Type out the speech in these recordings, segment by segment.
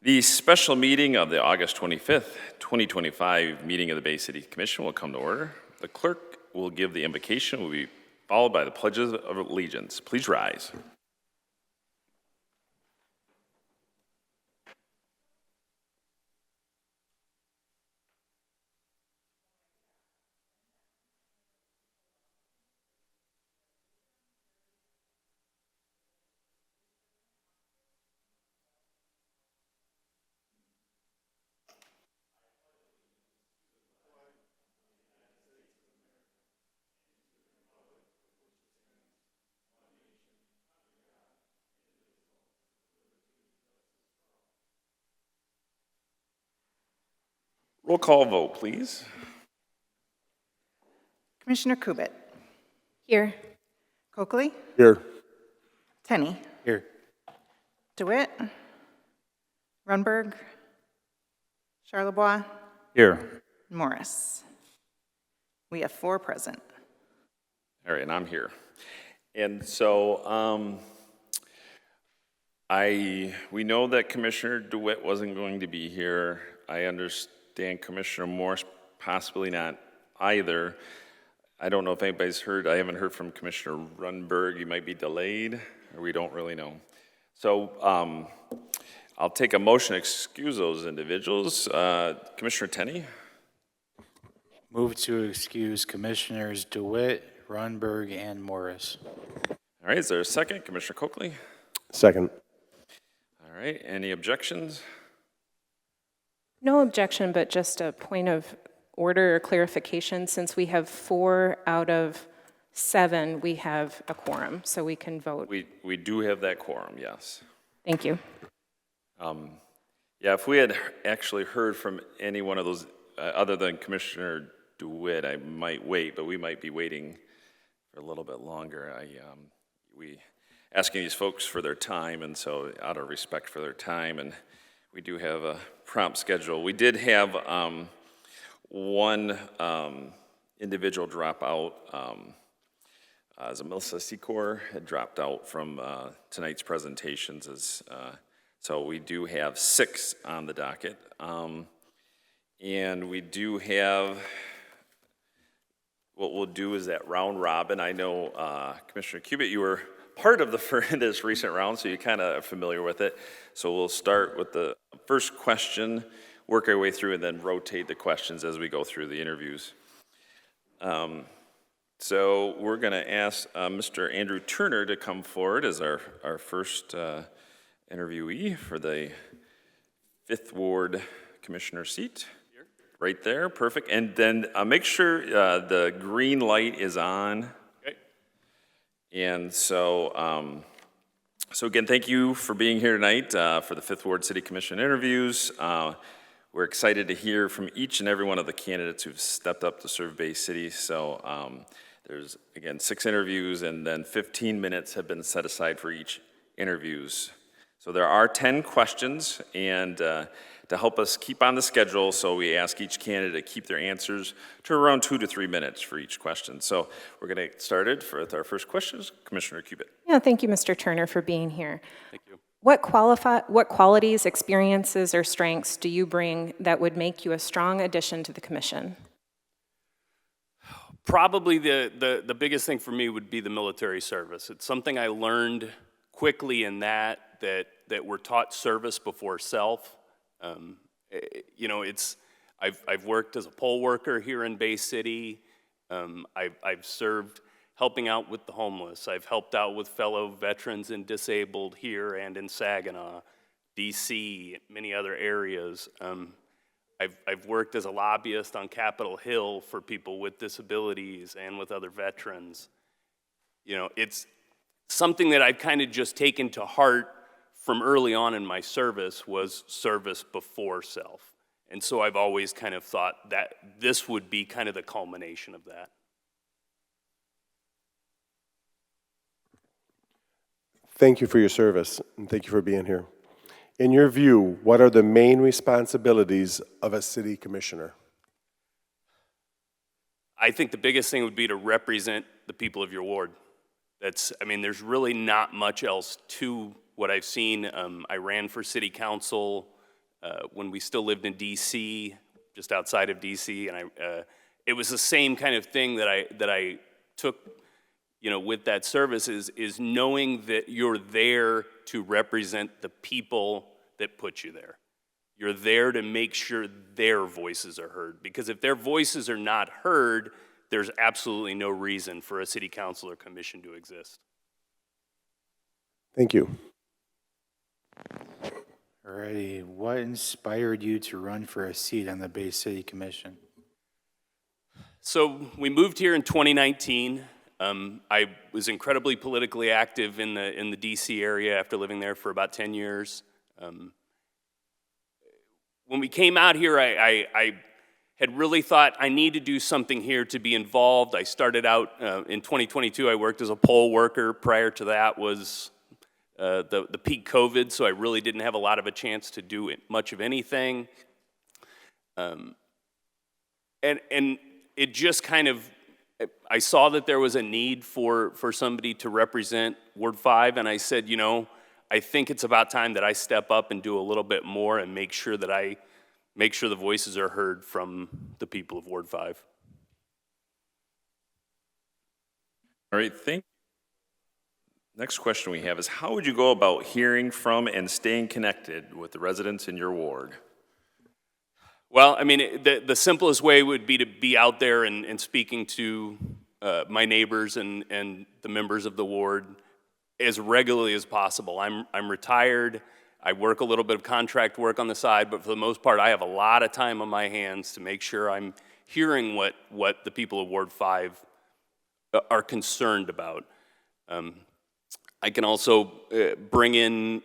The special meeting of the August 25th, 2025 meeting of the Bay City Commission will come to order. The clerk will give the invocation, will be followed by the pledges of allegiance. Please rise. Roll call vote, please. Commissioner Kubit. Here. Coakley. Here. Tenney. Here. DeWitt. Runberg. Charlebois. Here. Morris. We have 4 present. All right, and I'm here. And so we know that Commissioner DeWitt wasn't going to be here. I understand Commissioner Morris possibly not either. I don't know if anybody's heard. I haven't heard from Commissioner Runberg. He might be delayed, or we don't really know. So I'll take a motion to excuse those individuals. Commissioner Tenney? Move to excuse Commissioners DeWitt, Runberg, and Morris. All right, is there a second? Commissioner Coakley? Second. All right, any objections? No objection, but just a point of order or clarification. Since we have 4 out of 7, we have a quorum, so we can vote. We do have that quorum, yes. Thank you. Yeah, if we had actually heard from any one of those, other than Commissioner DeWitt, I might wait, but we might be waiting for a little bit longer. We asking these folks for their time, and so out of respect for their time, and we do have a prompt schedule. We did have one individual drop out, as Melissa Secor had dropped out from tonight's presentations. So we do have 6 on the docket. And we do have, what we'll do is that round robin. I know Commissioner Kubit, you were part of this recent round, so you're kind of familiar with it. So we'll start with the first question, work our way through, and then rotate the questions as we go through the interviews. So we're going to ask Mr. Andrew Turner to come forward as our first interviewee for the 5th Ward Commissioner seat. Here. Right there, perfect. And then make sure the green light is on. Okay. And so, so again, thank you for being here tonight for the 5th Ward City Commission interviews. We're excited to hear from each and every one of the candidates who've stepped up to serve Bay City. So there's, again, 6 interviews, and then 15 minutes have been set aside for each interviews. So there are 10 questions, and to help us keep on the schedule, so we ask each candidate to keep their answers to around 2 to 3 minutes for each question. So we're going to get started with our first questions. Commissioner Kubit. Yeah, thank you, Mr. Turner, for being here. Thank you. What qualities, experiences, or strengths do you bring that would make you a strong addition to the commission? Probably the biggest thing for me would be the military service. It's something I learned quickly in that we're taught service before self. You know, I've worked as a poll worker here in Bay City. I've served helping out with the homeless. I've helped out with fellow veterans and disabled here and in Saginaw, DC, many other areas. I've worked as a lobbyist on Capitol Hill for people with disabilities and with other veterans. You know, it's something that I've kind of just taken to heart from early on in my service was service before self. And so I've always kind of thought that this would be kind of the culmination of that. Thank you for your service, and thank you for being here. In your view, what are the main responsibilities of a city commissioner? I think the biggest thing would be to represent the people of your ward. I mean, there's really not much else to what I've seen. I ran for city council when we still lived in DC, just outside of DC, and it was the same kind of thing that I took, with that service is knowing that you're there to represent the people that put you there. You're there to make sure their voices are heard, because if their voices are not heard, there's absolutely no reason for a city council or commission to exist. Thank you. Alrighty, what inspired you to run for a seat on the Bay City Commission? So we moved here in 2019. I was incredibly politically active in the DC area after living there for about 10 years. When we came out here, I had really thought I need to do something here to be involved. I started out in 2022, I worked as a poll worker. Prior to that was the peak COVID, so I really didn't have a lot of a chance to do much of anything. And it just kind of, I saw that there was a need for somebody to represent Ward 5, and I said, I think it's about time that I step up and do a little bit more and make sure that the voices are heard from the people of Ward 5. All right, thank you. Next question we have is, how would you go about hearing from and staying connected with the residents in your ward? Well, I mean, the simplest way would be to be out there and speaking to my neighbors and the members of the ward as regularly as possible. I'm retired. I work a little bit of contract work on the side, but for the most part, I have a lot of time on my hands to make sure I'm hearing what the people of Ward 5 are concerned about. I can also bring in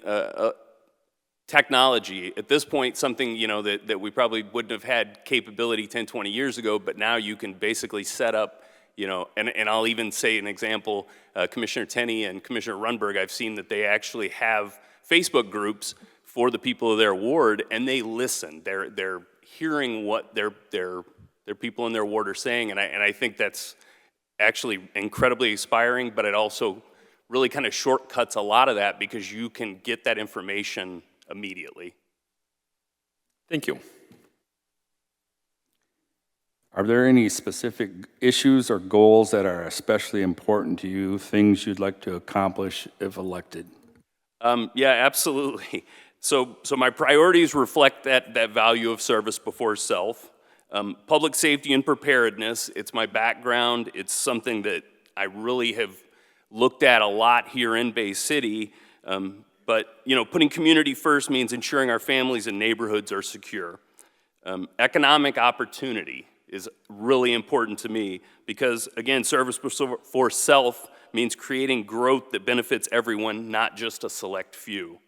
technology. At this point, something that we probably wouldn't have had capability 10, 20 years ago, but now you can basically set up, and I'll even say an example, Commissioner Tenney and Commissioner Runberg, I've seen that they actually have Facebook groups for the people of their ward, and they listen. They're hearing what their people in their ward are saying, and I think that's actually incredibly inspiring, but it also really kind of shortcuts a lot of that because you can get that information immediately. Thank you. Are there any specific issues or goals that are especially important to you, things you'd like to accomplish if elected? Yeah, absolutely. So my priorities reflect that value of service before self. Public safety and preparedness, it's my background. It's something that I really have looked at a lot here in Bay City. But putting community first means ensuring our families and neighborhoods are secure. Economic opportunity is really important to me because, again, service for self means creating growth that benefits everyone, not just a select few.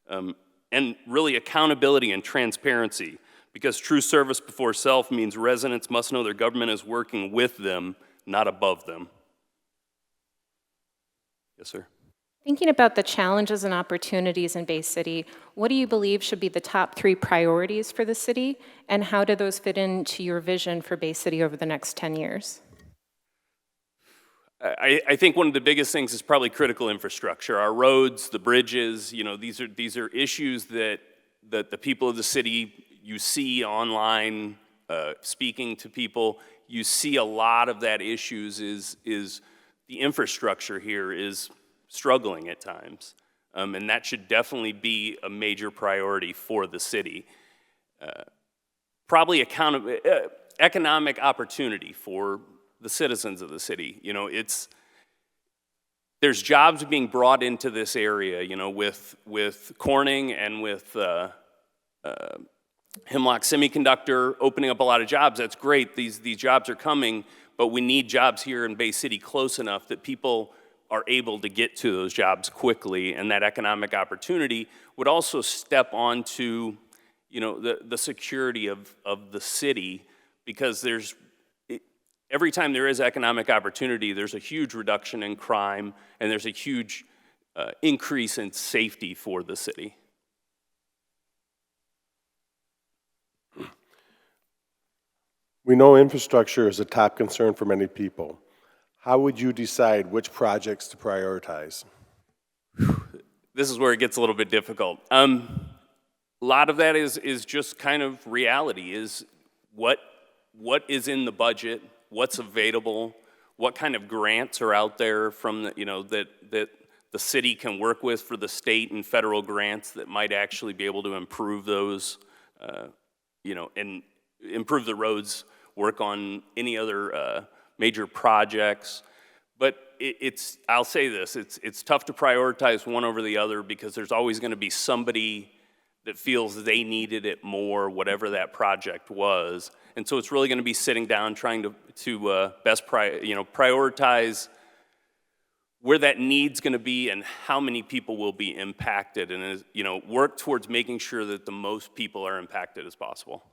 And really accountability and transparency, because true service before self means residents must know their government is working with them, not above them. Yes, sir. Thinking about the challenges and opportunities in Bay City, what do you believe should be the top 3 priorities for the city, and how do those fit into your vision for Bay City over the next 10 years? I think one of the biggest things is probably critical infrastructure. Our roads, the bridges, these are issues that the people of the city, you see online, speaking to people, you see a lot of that issues is the infrastructure here is struggling at times. And that should definitely be a major priority for the city. Probably economic opportunity for the citizens of the city. There's jobs being brought into this area, with Corning and with Hemlock Semiconductor opening up a lot of jobs. That's great. These jobs are coming, but we need jobs here in Bay City close enough that people are able to get to those jobs quickly, and that economic opportunity would also step onto, the security of the city, because every time there is economic opportunity, there's a huge reduction in crime, and there's a huge increase in safety for the city. We know infrastructure is a top concern for many people. How would you decide which projects to prioritize? This is where it gets a little bit difficult. a lot of that is just kind of reality, is what is in the budget, what's available, what kind of grants are out there from the, that the city can work with for the state and federal grants that might actually be able to improve those, and improve the roads, work on any other major projects. But I'll say this, it's tough to prioritize one over the other because there's always going to be somebody that feels they needed it more, whatever that project was. And so it's really going to be sitting down, trying to prioritize where that need's going to be and how many people will be impacted, and work towards making sure that the most people are impacted as possible.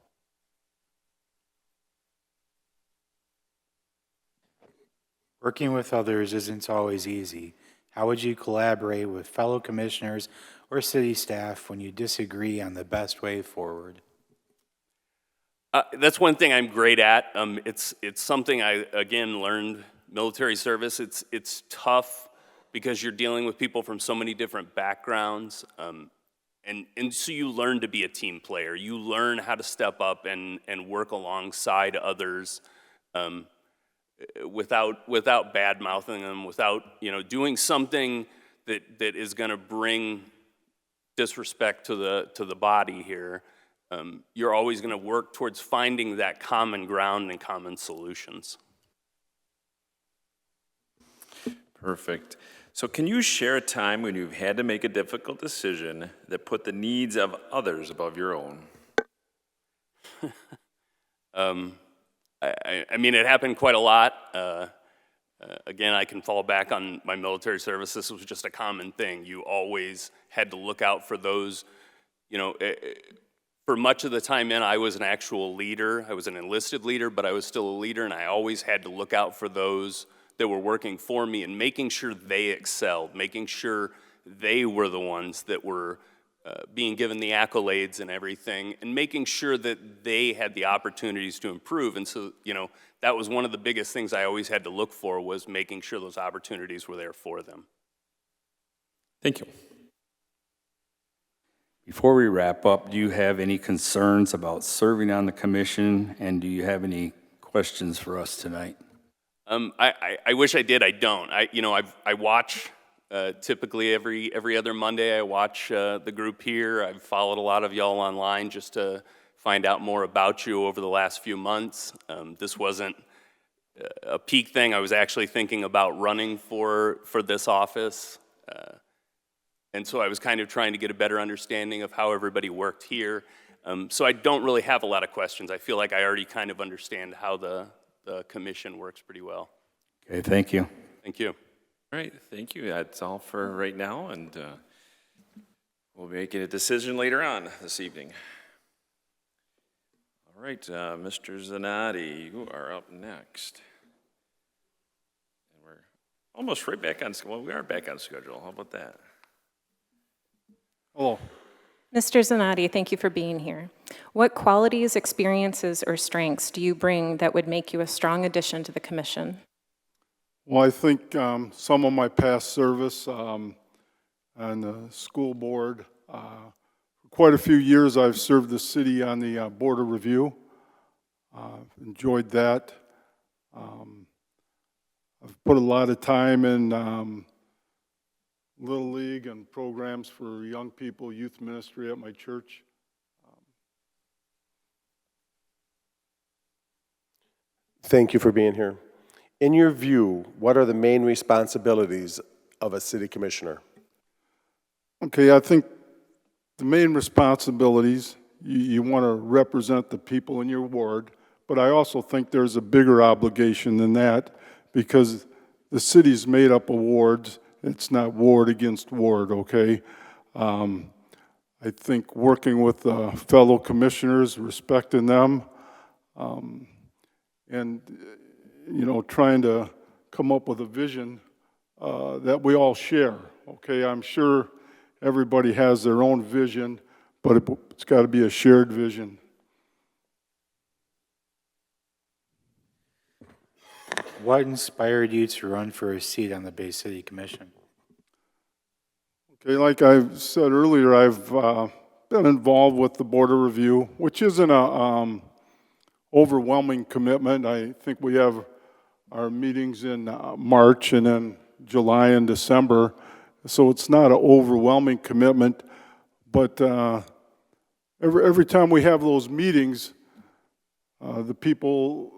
Working with others isn't always easy. How would you collaborate with fellow commissioners or city staff when you disagree on the best way forward? That's one thing I'm great at. It's something I, again, learned military service. It's tough because you're dealing with people from so many different backgrounds. And so you learn to be a team player. You learn how to step up and work alongside others without bad-mouthing them, without doing something that is going to bring disrespect to the body here. You're always going to work towards finding that common ground and common solutions. Perfect. So can you share a time when you've had to make a difficult decision that put the needs of others above your own? I mean, it happened quite a lot. Again, I can fall back on my military service. This was just a common thing. You always had to look out for those, for much of the time in, I was an actual leader. I was an enlisted leader, but I was still a leader, and I always had to look out for those that were working for me and making sure they excelled, making sure they were the ones that were being given the accolades and everything, and making sure that they had the opportunities to improve. And so, that was one of the biggest things I always had to look for, was making sure those opportunities were there for them. Thank you. Before we wrap up, do you have any concerns about serving on the commission, and do you have any questions for us tonight? I wish I did. I don't. I watch typically every other Monday. I watch the group here. I've followed a lot of y'all online just to find out more about you over the last few months. This wasn't a peak thing. I was actually thinking about running for this office. And so I was kind of trying to get a better understanding of how everybody worked here. So I don't really have a lot of questions. I feel like I already kind of understand how the commission works pretty well. Okay, thank you. Thank you. All right, thank you. That's all for right now, and we'll be making a decision later on this evening. All right, Mr. Zanotti, you are up next. And we're almost right back on, well, we are back on schedule. How about that? Hello. Mr. Zanotti, thank you for being here. What qualities, experiences, or strengths do you bring that would make you a strong addition to the commission? Well, I think some of my past service on the school board, for quite a few years I've served the city on the Board of Review. Enjoyed that. I've put a lot of time in Little League and programs for young people, youth ministry at my church. Thank you for being here. In your view, what are the main responsibilities of a city commissioner? Okay, I think the main responsibilities, you want to represent the people in your ward, but I also think there's a bigger obligation than that, because the city's made up of wards. It's not ward against ward, okay? I think working with fellow commissioners, respecting them, and trying to come up with a vision that we all share, okay? I'm sure everybody has their own vision, but it's got to be a shared vision. What inspired you to run for a seat on the Bay City Commission? Okay, like I said earlier, I've been involved with the Board of Review, which isn't a overwhelming commitment. I think we have our meetings in March and then July and December, so it's not an overwhelming commitment. But every time we have those meetings, the people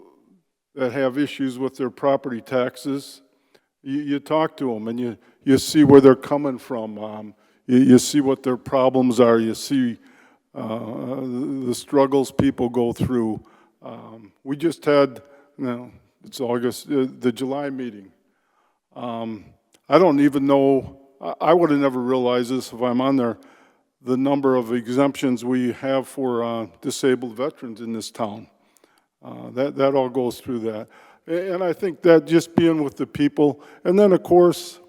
that have issues with their property taxes, you talk to them and you see where they're coming from. You see what their problems are. You see the struggles people go through. We just had, it's August, the July meeting. I don't even know, I would have never realized this if I'm on there, the number of exemptions we have for disabled veterans in this town. That all goes through that. And I think that just being with the people, and then of course,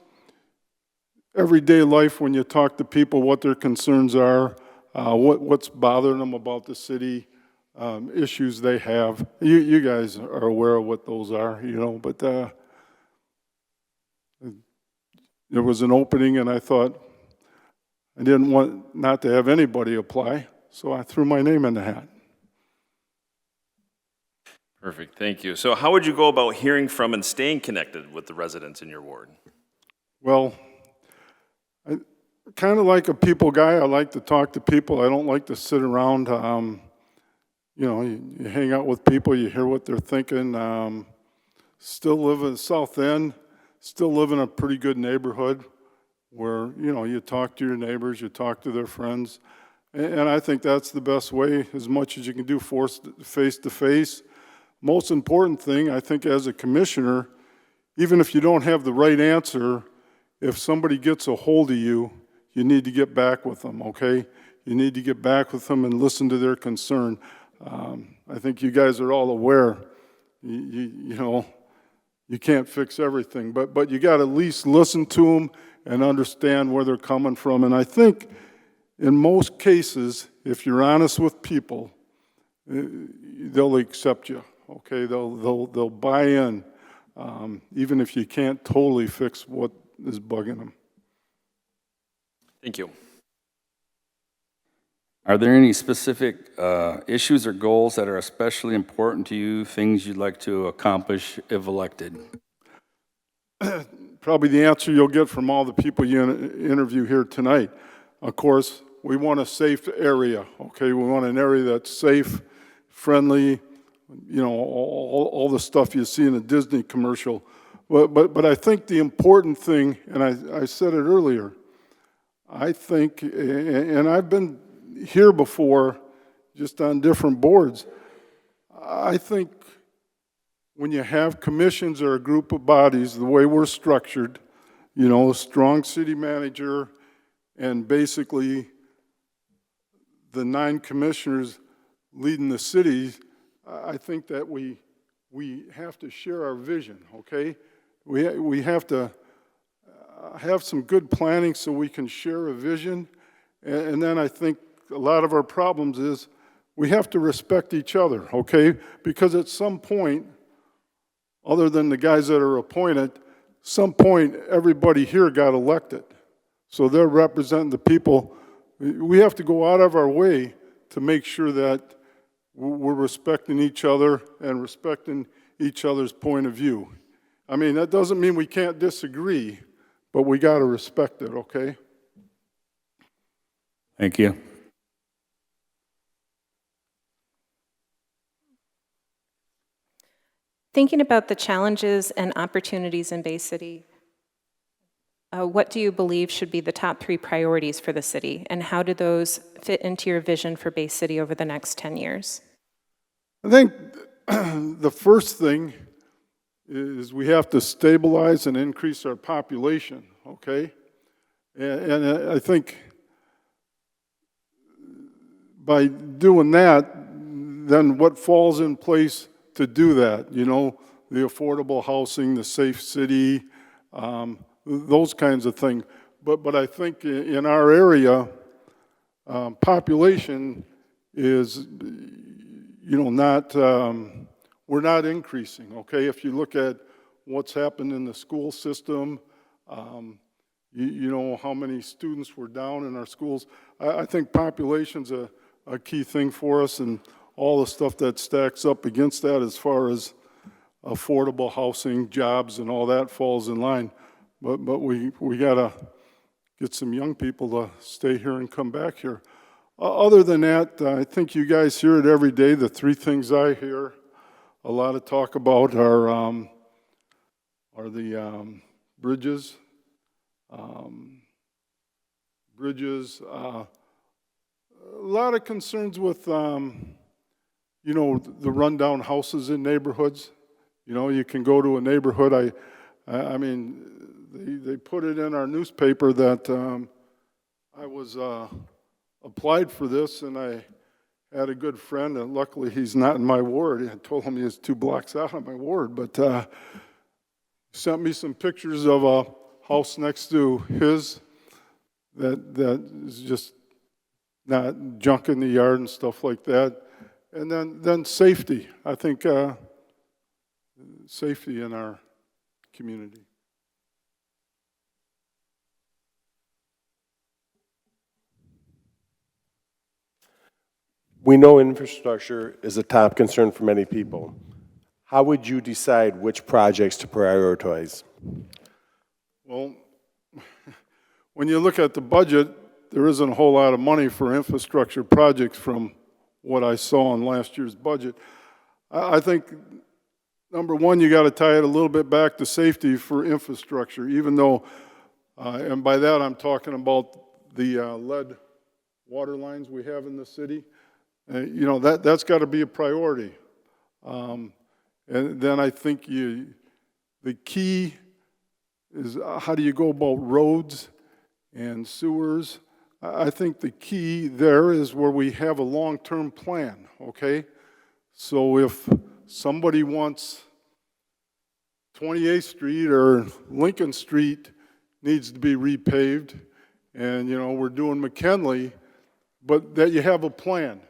everyday life when you talk to people, what their concerns are, what's bothering them about the city, issues they have. You guys are aware of what those are, but there was an opening and I thought I didn't want not to have anybody apply, so I threw my name in the hat. Perfect, thank you. So how would you go about hearing from and staying connected with the residents in your ward? Well, I kind of like a people guy. I like to talk to people. I don't like to sit around. You hang out with people, you hear what they're thinking. Still live in South End, still live in a pretty good neighborhood where, you talk to your neighbors, you talk to their friends. And I think that's the best way, as much as you can do, face to face. Most important thing, I think, as a commissioner, even if you don't have the right answer, if somebody gets a hold of you, you need to get back with them, okay? You need to get back with them and listen to their concern. I think you guys are all aware, you can't fix everything, but you got to at least listen to them and understand where they're coming from. And I think in most cases, if you're honest with people, they'll accept you. Okay, they'll buy in, even if you can't totally fix what is bugging them. Thank you. Are there any specific issues or goals that are especially important to you, things you'd like to accomplish if elected? Probably the answer you'll get from all the people you interview here tonight. Of course, we want a safe area, okay? We want an area that's safe, friendly, all the stuff you see in a Disney commercial. But I think the important thing, and I said it earlier, I think, and I've been here before, just on different boards, I think when you have commissions or a group of bodies, the way we're structured, a strong city manager, and basically the 9 commissioners leading the city, I think that we have to share our vision, okay? We have to have some good planning so we can share a vision. And then I think a lot of our problems is we have to respect each other, okay? Because at some point, other than the guys that are appointed, some point everybody here got elected. So they're representing the people. We have to go out of our way to make sure that we're respecting each other and respecting each other's point of view. I mean, that doesn't mean we can't disagree, but we got to respect it, okay? Thank you. Thinking about the challenges and opportunities in Bay City, what do you believe should be the top 3 priorities for the city, and how do those fit into your vision for Bay City over the next 10 years? I think the first thing is we have to stabilize and increase our population, okay? And I think by doing that, then what falls in place to do that, the affordable housing, the safe city, those kinds of things. But I think in our area, population is, we're not increasing, okay? If you look at what's happened in the school system, you know, how many students were down in our schools. I think population's a key thing for us, and all the stuff that stacks up against that as far as affordable housing, jobs, and all that falls in line. But we gotta get some young people to stay here and come back here. Other than that, I think you guys hear it every day. The three things I hear a lot of talk about are the bridges, a lot of concerns with, you know, the rundown houses in neighborhoods. You know, you can go to a neighborhood, I mean, they put it in our newspaper that I was applied for this, and I had a good friend, and luckily he's not in my ward. I told him he was 2 blocks out of my ward, but sent me some pictures of a house next to his that is just not junk in the yard and stuff like that. And then safety. I think safety in our community. We know infrastructure is a top concern for many people. How would you decide which projects to prioritize? Well, when you look at the budget, there isn't a whole lot of money for infrastructure projects from what I saw in last year's budget. I think, number one, you got to tie it a little bit back to safety for infrastructure, even though, and by that I'm talking about the lead water lines we have in the city. You know, that's got to be a priority. And then I think the key is how do you go about roads and sewers. I think the key there is where we have a long-term plan, okay? So if somebody wants 28th Street or Lincoln Street needs to be repaved, and, you know, we're doing McKinley, but that you have a plan.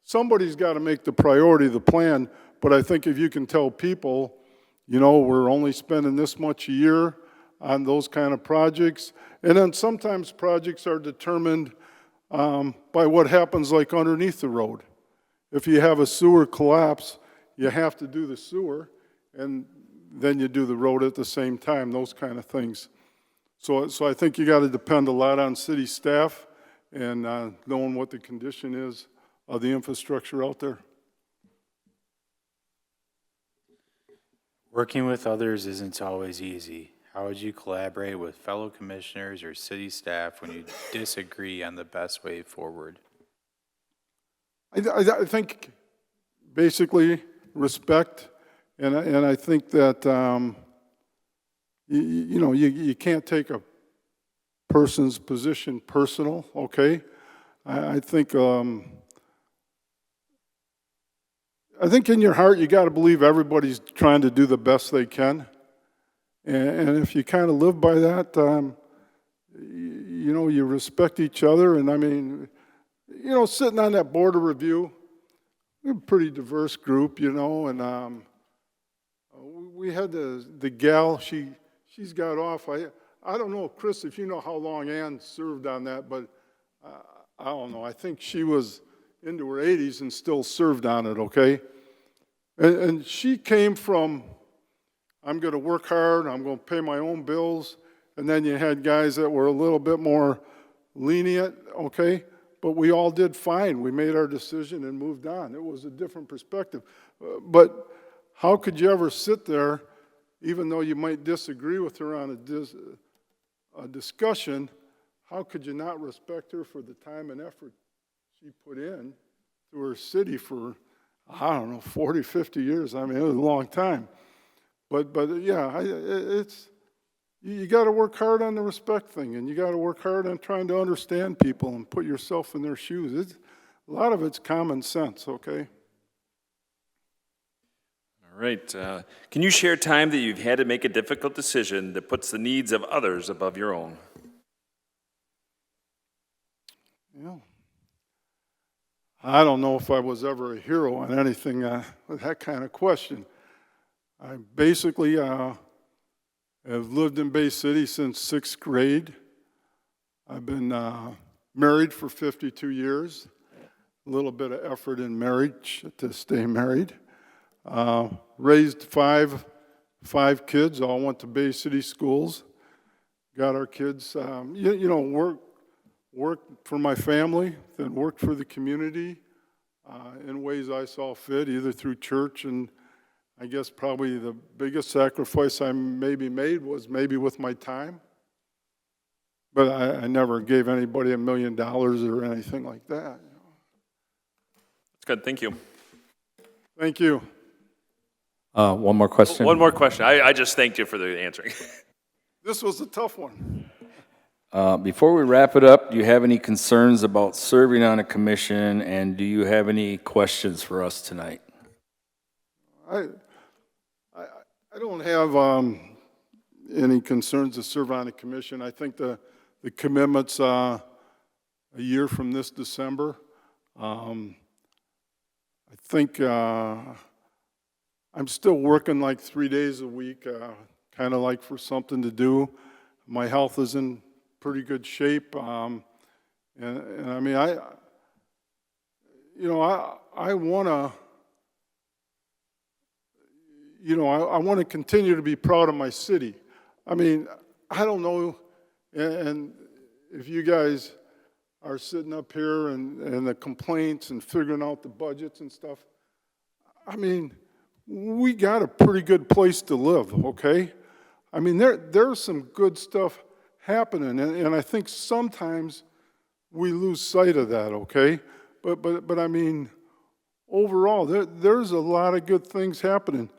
Somebody's got to make the priority the plan, but I think if you can tell people, you know, we're only spending this much a year on those kind of projects, and then sometimes projects are determined by what happens like underneath the road. If you have a sewer collapse, you have to do the sewer, and then you do the road at the same time, those kind of things. So I think you got to depend a lot on city staff and knowing what the condition is of the infrastructure out there. Working with others isn't always easy. How would you collaborate with fellow commissioners or city staff when you disagree on the best way forward? I think basically respect, and I think that you know, you can't take a person's position personal, okay? I think in your heart you got to believe everybody's trying to do the best they can, and if you kind of live by that, you know, you respect each other. And I mean, you know, sitting on that board of review, we're a pretty diverse group, you know, and we had the gal, she's got off. I don't know, Chris, if you know how long Ann served on that, but I don't know. I think she was into her 80s and still served on it, okay? And she came from, I'm going to work hard, I'm going to pay my own bills, and then you had guys that were a little bit more lenient, okay? But we all did fine. We made our decision and moved on. It was a different perspective. But how could you ever sit there, even though you might disagree with her on a discussion, how could you not respect her for the time and effort she put in to her city for, I don't know, 40, 50 years? I mean, it was a long time. But yeah, you got to work hard on the respect thing, and you got to work hard on trying to understand people and put yourself in their shoes. A lot of it's common sense, okay? All right. Can you share time that you've had to make a difficult decision that puts the needs of others above your own? Yeah. I don't know if I was ever a hero on anything with that kind of question. I basically have lived in Bay City since 6th grade. I've been married for 52 years. A little bit of effort in marriage to stay married. Raised five kids, all went to Bay City schools. Got our kids, worked for my family, then worked for the community in ways I saw fit, either through church, and I guess probably the biggest sacrifice I maybe made was maybe with my time. But I never gave anybody $1 million or anything like that. That's good, thank you. Thank you. One more question. One more question. I just thanked you for the answering. This was a tough one. Before we wrap it up, do you have any concerns about serving on a commission, and do you have any questions for us tonight? I don't have any concerns to serve on a commission. I think the commitment's a year from this December. I think I'm still working like 3 days a week, kind of like for something to do. My health is in pretty good shape, and I mean, I want to. I want to continue to be proud of my city. I mean, I don't know, and if you guys are sitting up here and the complaints and figuring out the budgets and stuff, I mean, we got a pretty good place to live, okay? I mean, there's some good stuff happening, and I think sometimes we lose sight of that, okay? But I mean, overall, there's a lot of good things happening.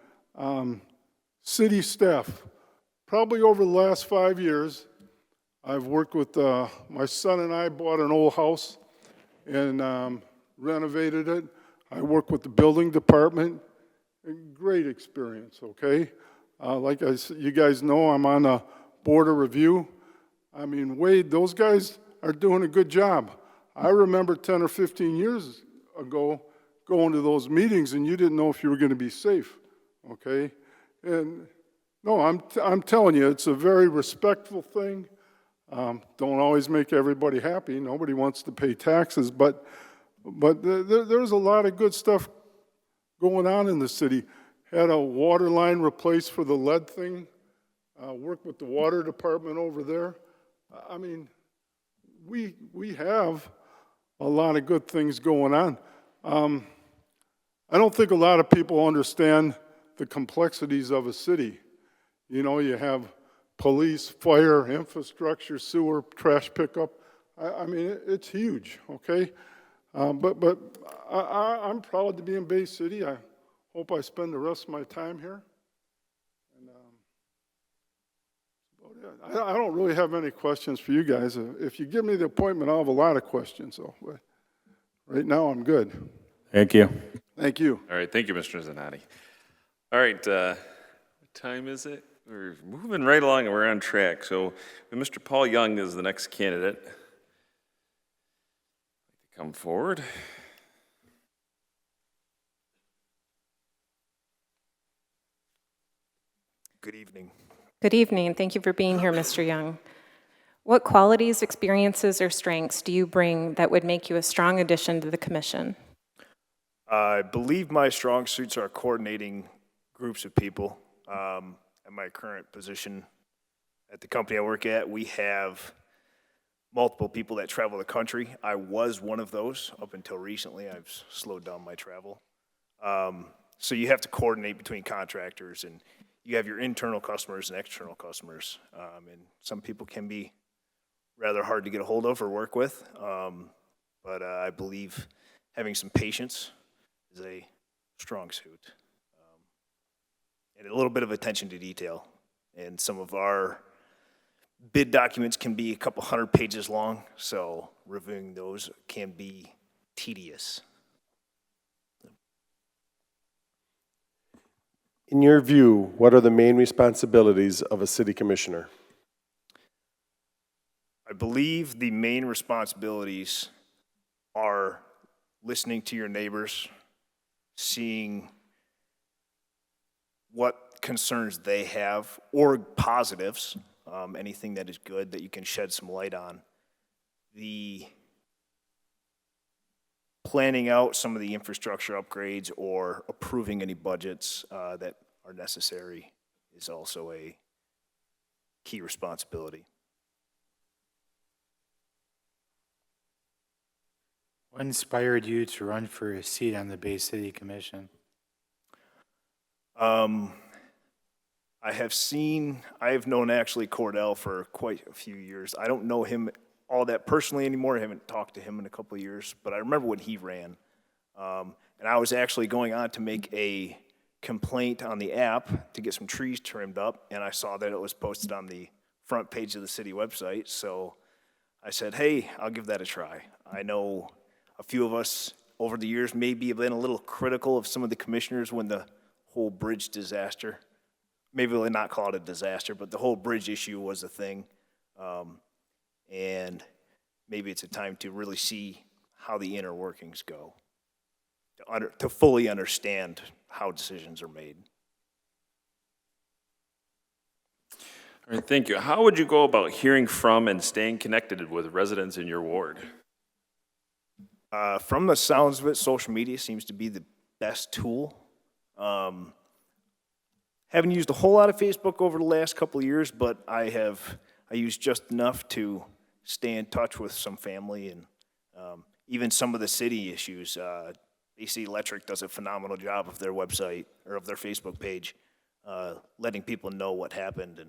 City staff, probably over the last 5 years, I've worked with, my son and I bought an old house and renovated it. I work with the building department. A great experience, okay? Like you guys know, I'm on a board of review. I mean, Wade, those guys are doing a good job. I remember 10 or 15 years ago going to those meetings and you didn't know if you were going to be safe, okay? And no, I'm telling you, it's a very respectful thing. Don't always make everybody happy. Nobody wants to pay taxes, but there's a lot of good stuff going on in the city. Had a water line replaced for the lead thing. Worked with the water department over there. I mean, we have a lot of good things going on. I don't think a lot of people understand the complexities of a city. You know, you have police, fire, infrastructure, sewer, trash pickup. I mean, it's huge, okay? But I'm proud to be in Bay City. I hope I spend the rest of my time here. And I don't really have any questions for you guys. If you give me the appointment, I'll have a lot of questions. So right now, I'm good. Thank you. Thank you. All right, thank you, Mr. Zanotti. All right, what time is it? We're moving right along and we're on track. So Mr. Paul Young is the next candidate. Come forward. Good evening. Good evening, and thank you for being here, Mr. Young. What qualities, experiences, or strengths do you bring that would make you a strong addition to the commission? I believe my strong suits are coordinating groups of people. At my current position at the company I work at, we have multiple people that travel the country. I was one of those up until recently. I've slowed down my travel. So you have to coordinate between contractors, and you have your internal customers and external customers. And some people can be rather hard to get a hold of or work with. But I believe having some patience is a strong suit. And a little bit of attention to detail. And some of our bid documents can be a couple 100 pages long, so reviewing those can be tedious. In your view, what are the main responsibilities of a city commissioner? I believe the main responsibilities are listening to your neighbors, seeing what concerns they have, or positives, anything that is good that you can shed some light on, the planning out some of the infrastructure upgrades or approving any budgets that are necessary is also a key responsibility. What inspired you to run for a seat on the Bay City Commission? I have known actually Cordell for quite a few years. I don't know him all that personally anymore. I haven't talked to him in a couple of years, but I remember when he ran. And I was actually going on to make a complaint on the app to get some trees trimmed up, and I saw that it was posted on the front page of the city website, so I said, hey, I'll give that a try. I know a few of us over the years maybe have been a little critical of some of the commissioners when the whole bridge disaster, maybe we'll not call it a disaster, but the whole bridge issue was a thing. And maybe it's a time to really see how the inner workings go, to fully understand how decisions are made. All right, thank you. How would you go about hearing from and staying connected with residents in your ward? From the sounds of it, social media seems to be the best tool. Haven't used a whole lot of Facebook over the last couple of years, but I used just enough to stay in touch with some family and even some of the city issues. AC Electric does a phenomenal job of their website or of their Facebook page, letting people know what happened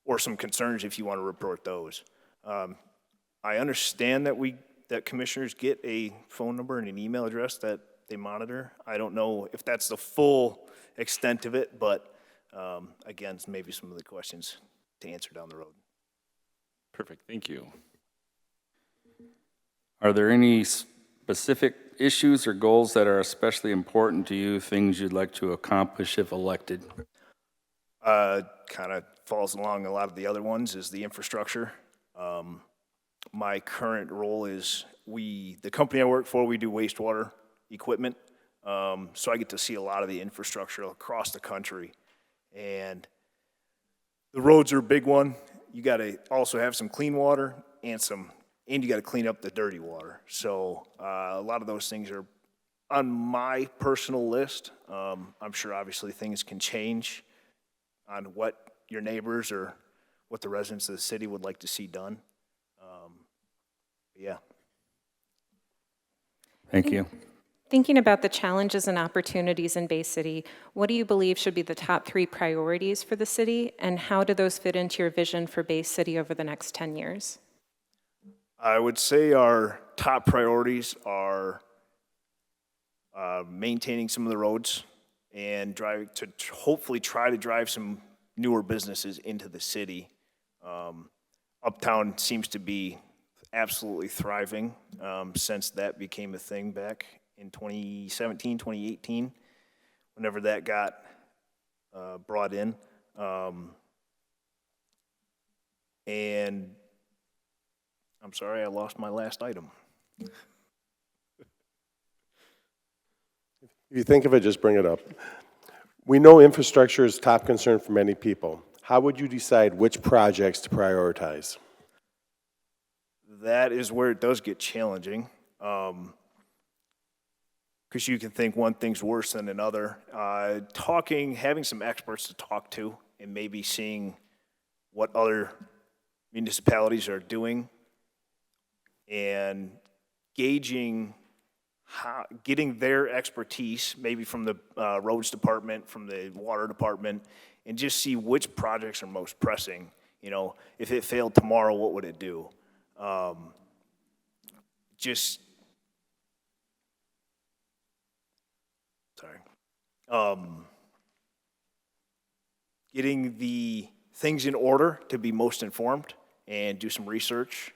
or some concerns if you want to report those. I understand that commissioners get a phone number and an email address that they monitor. I don't know if that's the full extent of it, but again, maybe some of the questions to answer down the road. Perfect, thank you. Are there any specific issues or goals that are especially important to you, things you'd like to accomplish if elected? Kind of falls along a lot of the other ones is the infrastructure. My current role is the company I work for, we do wastewater equipment. So I get to see a lot of the infrastructure across the country. And the roads are a big one. You got to also have some clean water and you got to clean up the dirty water. So a lot of those things are on my personal list. I'm sure obviously things can change on what your neighbors or what the residents of the city would like to see done. Yeah. Thank you. Thinking about the challenges and opportunities in Bay City, what do you believe should be the top 3 priorities for the city, and how do those fit into your vision for Bay City over the next 10 years? I would say our top priorities are maintaining some of the roads and hopefully try to drive some newer businesses into the city. Uptown seems to be absolutely thriving since that became a thing back in 2017, 2018, whenever that got brought in. And I'm sorry, I lost my last item. If you think of it, just bring it up. We know infrastructure is top concern for many people. How would you decide which projects to prioritize? That is where it does get challenging. Because you can think one thing's worse than another. Having some experts to talk to and maybe seeing what other municipalities are doing and gauging getting their expertise, maybe from the roads department, from the water department, and just see which projects are most pressing. You know, if it failed tomorrow, what would it do? Getting the things in order to be most informed and do some research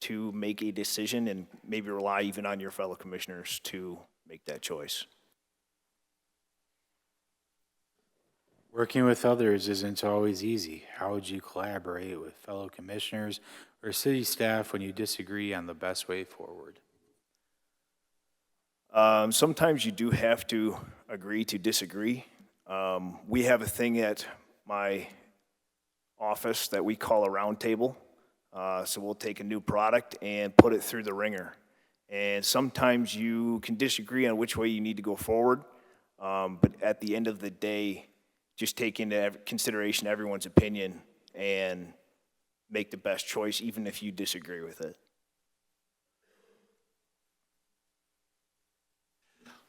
to make a decision and maybe rely even on your fellow commissioners to make that choice. Working with others isn't always easy. How would you collaborate with fellow commissioners or city staff when you disagree on the best way forward? Sometimes you do have to agree to disagree. We have a thing at my office that we call a round table. So we'll take a new product and put it through the ringer. And sometimes you can disagree on which way you need to go forward. But at the end of the day, just take into consideration everyone's opinion and make the best choice, even if you disagree with it.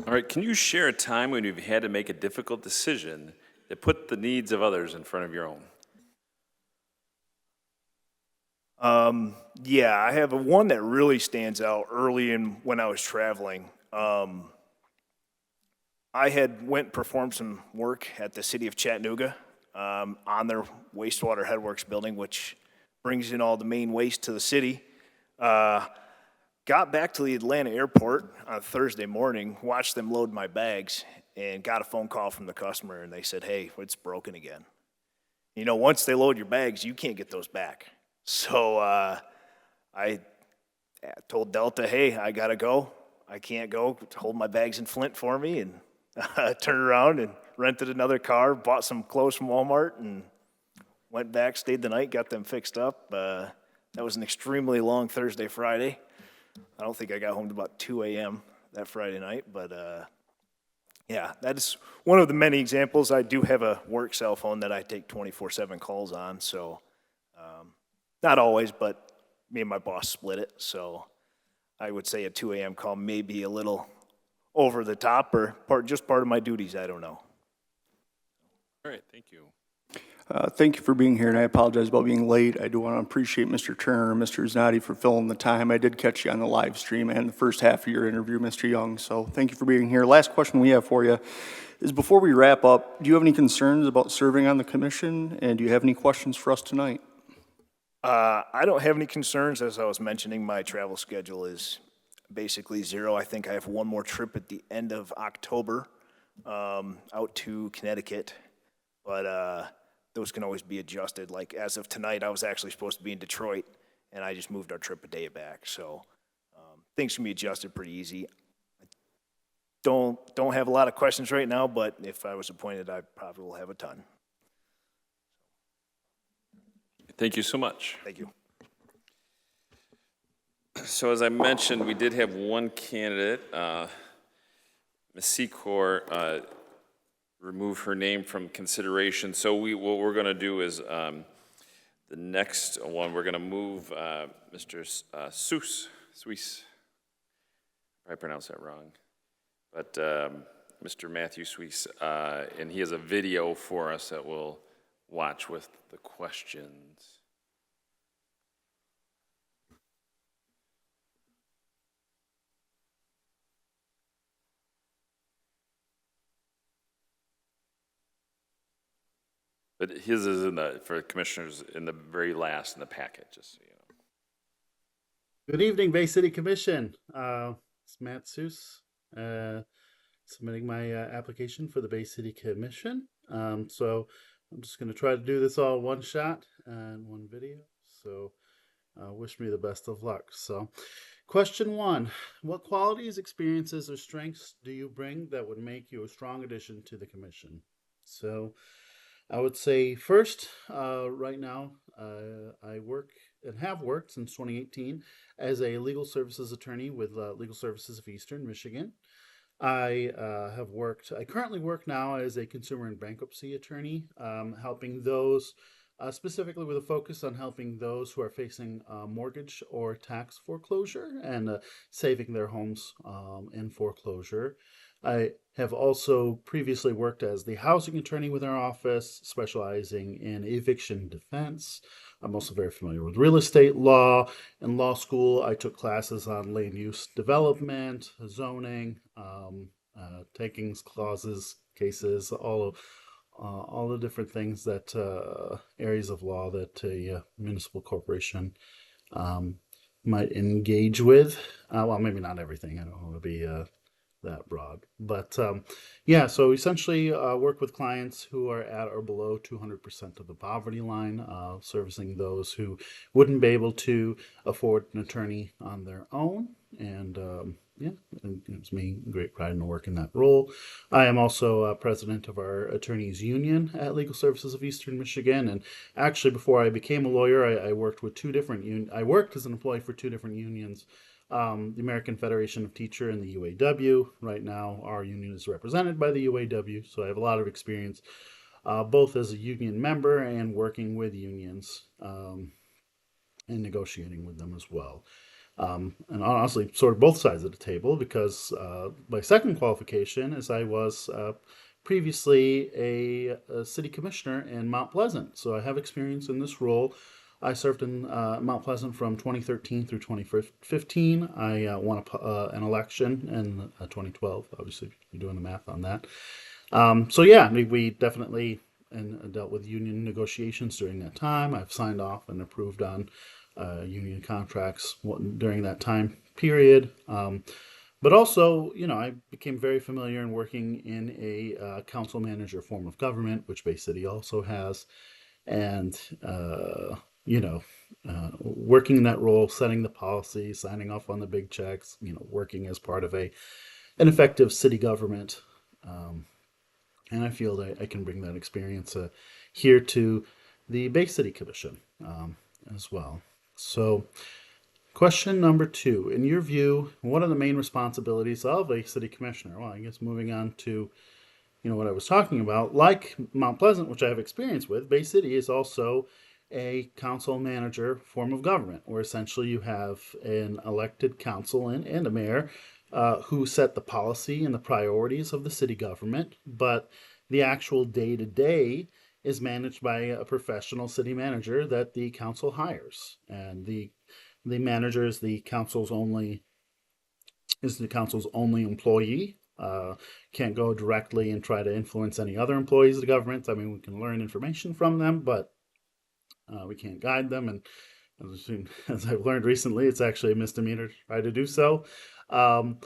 All right, can you share a time when you've had to make a difficult decision that put the needs of others in front of your own? Yeah, I have one that really stands out early in when I was traveling. I had went and performed some work at the city of Chattanooga on their wastewater headworks building, which brings in all the main waste to the city. Got back to the Atlanta airport on Thursday morning, watched them load my bags, and got a phone call from the customer, and they said, hey, it's broken again. You know, once they load your bags, you can't get those back. So I told Delta, hey, I got to go. I can't go. Hold my bags in Flint for me, and turned around and rented another car, bought some clothes from Walmart, and went back, stayed the night, got them fixed up. That was an extremely long Thursday, Friday. I don't think I got home to about 2 a.m. that Friday night, but yeah, that is one of the many examples. I do have a work cell phone that I take 24/7 calls on, so not always, but me and my boss split it, so I would say a 2 a.m. call may be a little over the top or just part of my duties, I don't know. All right, thank you. Thank you for being here, and I apologize about being late. I do want to appreciate Mr. Turner and Mr. Znati for filling the time. I did catch you on the live stream and the first half of your interview, Mr. Young, so thank you for being here. Last question we have for you is, before we wrap up, do you have any concerns about serving on the commission, and do you have any questions for us tonight? I don't have any concerns. As I was mentioning, my travel schedule is basically zero. I think I have one more trip at the end of October out to Connecticut, but those can always be adjusted. Like as of tonight, I was actually supposed to be in Detroit, and I just moved our trip a day back. So things can be adjusted pretty easy. Don't have a lot of questions right now, but if I was appointed, I probably will have a ton. Thank you so much. Thank you. So as I mentioned, we did have one candidate, Ms. Secor, remove her name from consideration. So what we're going to do is the next one, we're going to move Mr. Suisse. I pronounced that wrong. But Mr. Matthew Suisse, and he has a video for us that we'll watch with the questions. But his is for commissioners in the very last in the packet, just so you know. Good evening, Bay City Commission. It's Matt Seuss, submitting my application for the Bay City Commission. So I'm just going to try to do this all one shot and one video. So wish me the best of luck. So question 1, what qualities, experiences, or strengths do you bring that would make you a strong addition to the commission? So I would say first, right now, I work and have worked since 2018 as a legal services attorney with Legal Services of Eastern Michigan. I currently work now as a consumer and bankruptcy attorney, helping those, specifically with a focus on helping those who are facing mortgage or tax foreclosure and saving their homes in foreclosure. I have also previously worked as the housing attorney with our office, specializing in eviction defense. I'm also very familiar with real estate law. In law school, I took classes on land use development, zoning, takings clauses, cases, all the different things that areas of law that a municipal corporation might engage with. Well, maybe not everything. I don't want to be that broad, but yeah, so essentially work with clients who are at or below 200% of the poverty line, servicing those who wouldn't be able to afford an attorney on their own, and yeah, it gives me great pride in work in that role. I am also president of our attorneys union at Legal Services of Eastern Michigan. And actually, before I became a lawyer, I worked with two different I worked as an employee for two different unions, the American Federation of Teacher and the UAW. Right now, our union is represented by the UAW, so I have a lot of experience both as a union member and working with unions and negotiating with them as well. And honestly, sort of both sides of the table, because my second qualification is I was previously a city commissioner in Mount Pleasant. So I have experience in this role. I served in Mount Pleasant from 2013 through 2015. I won an election in 2012. Obviously, you're doing the math on that. So yeah, we definitely dealt with union negotiations during that time. I've signed off and approved on union contracts during that time period. But also, I became very familiar in working in a council manager form of government, which Bay City also has. And, working in that role, setting the policy, signing off on the big checks, working as part of an effective city government. And I feel that I can bring that experience here to the Bay City Commission as well. So, question number 2. In your view, what are the main responsibilities of a city commissioner? Well, I guess moving on to, what I was talking about, like Mount Pleasant, which I have experience with, Bay City is also a council manager form of government, where essentially you have an elected council and a mayor who set the policy and the priorities of the city government, but the actual day-to-day is managed by a professional city manager that the council hires, and the manager is the council's only employee. Can't go directly and try to influence any other employees of the government. I mean, we can learn information from them, but we can't guide them. And as I've learned recently, it's actually a misdemeanor to try to do so. But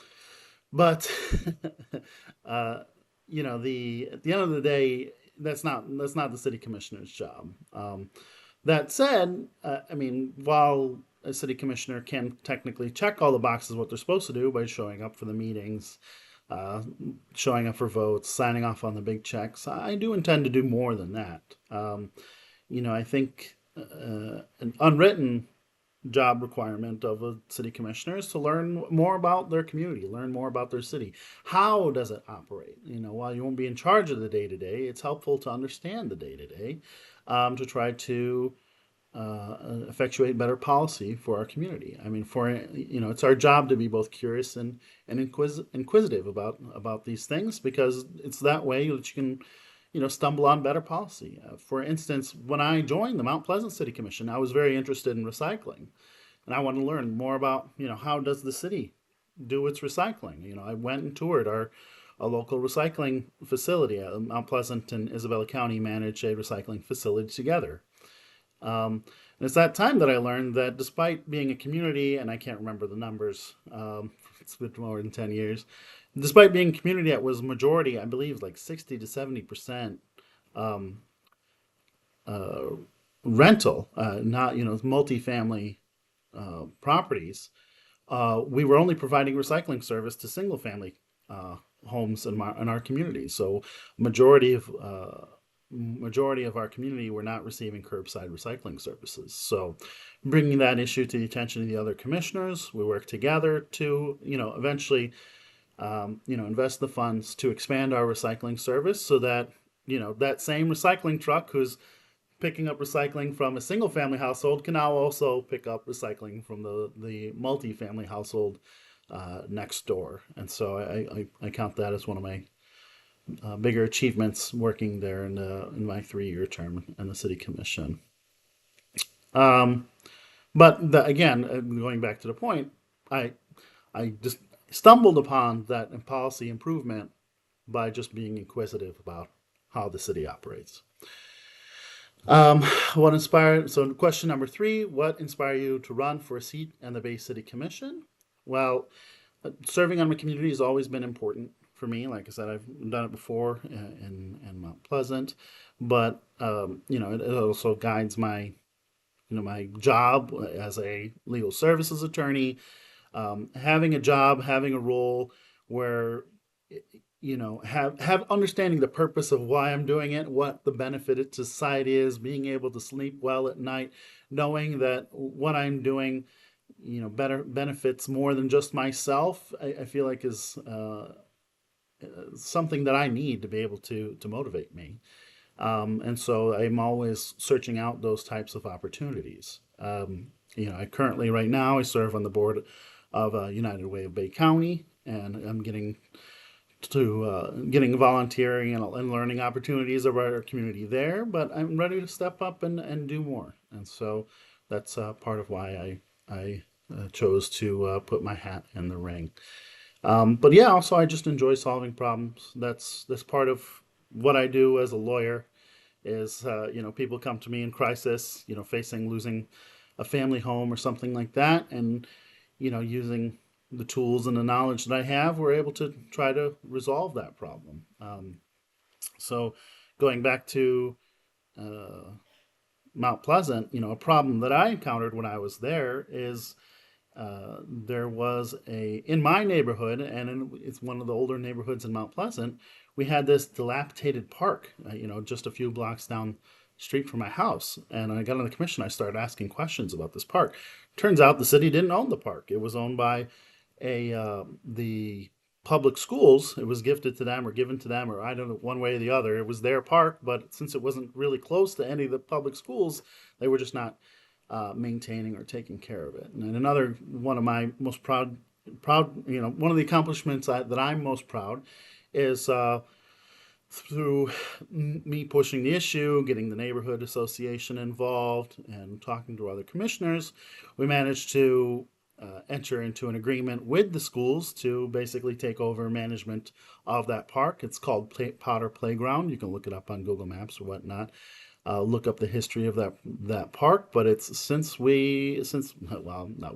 at the end of the day, that's not the city commissioner's job. That said, while a city commissioner can technically check all the boxes of what they're supposed to do by showing up for the meetings, showing up for votes, signing off on the big checks, I do intend to do more than that. I think an unwritten job requirement of a city commissioner is to learn more about their community, learn more about their city. How does it operate? While you won't be in charge of the day-to-day, it's helpful to understand the day-to-day to try to effectuate better policy for our community. It's our job to be both curious and inquisitive about these things, because it's that way that you can stumble on better policy. For instance, when I joined the Mount Pleasant City Commission, I was very interested in recycling. And I wanted to learn more about, how does the city do its recycling? I went and toured a local recycling facility. Mount Pleasant and Isabella County manage a recycling facility together. And it's that time that I learned that despite being a community, and I can't remember the numbers, it's been more than 10 years, despite being a community that was majority, I believe, like 60 to 70% rental, not multifamily properties, we were only providing recycling service to single family homes in our community. So majority of our community were not receiving curbside recycling services. So bringing that issue to the attention of the other commissioners, we worked together to eventually invest the funds to expand our recycling service, so that that same recycling truck who's picking up recycling from a single family household can now also pick up recycling from the multi-family household next door. And so I count that as one of my bigger achievements working there in my 3-year term in the city commission. But again, going back to the point, I just stumbled upon that policy improvement by just being inquisitive about how the city operates. So question number 3, what inspired you to run for a seat in the Bay City Commission? Well, serving on my community has always been important for me. Like I said, I've done it before in Mount Pleasant, but it also guides my my job as a legal services attorney, having a job, having a role where, have understanding the purpose of why I'm doing it, what the benefit to society is, being able to sleep well at night, knowing that what I'm doing, better benefits more than just myself. I feel like is something that I need to be able to motivate me. And so I'm always searching out those types of opportunities. I currently, right now, I serve on the board of United Way of Bay County, and I'm getting volunteering and learning opportunities about our community there. But I'm ready to step up and do more, and so that's part of why I chose to put my hat in the ring. But yeah, also I just enjoy solving problems. That's part of what I do as a lawyer. Is people come to me in crisis, facing losing a family home or something like that, and using the tools and the knowledge that I have, we're able to try to resolve that problem. So going back to Mount Pleasant, a problem that I encountered when I was there is there was in my neighborhood, and it's one of the older neighborhoods in Mount Pleasant, we had this dilapidated park, just a few blocks down the street from my house. And I got on the commission, I started asking questions about this park. Turns out the city didn't own the park. It was owned by the public schools. It was gifted to them or given to them, or I don't know, one way or the other. It was their park, but since it wasn't really close to any of the public schools, they were just not maintaining or taking care of it. And another one of my most proud, one of the accomplishments that I'm most proud is through me pushing the issue, getting the neighborhood association involved, and talking to other commissioners, we managed to enter into an agreement with the schools to basically take over management of that park. It's called Potter Playground. You can look it up on Google Maps or whatnot. Look up the history of that park. But it's I'm not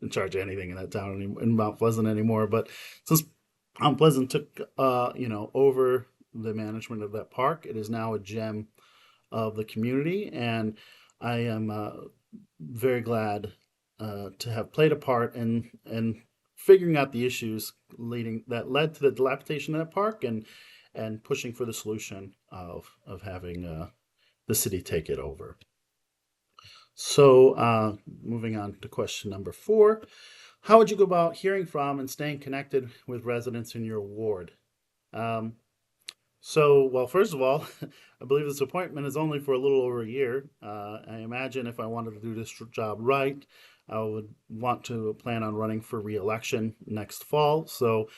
in charge of anything in that town in Mount Pleasant anymore. But since Mount Pleasant took over the management of that park, it is now a gem of the community, and I am very glad to have played a part in figuring out the issues that led to the dilapidation of that park, and pushing for the solution of having the city take it over. So moving on to question number 4. How would you go about hearing from and staying connected with residents in your ward? Well, first of all, I believe this appointment is only for a little over a year. I imagine if I wanted to do this job right, I would want to plan on running for re-election next fall. So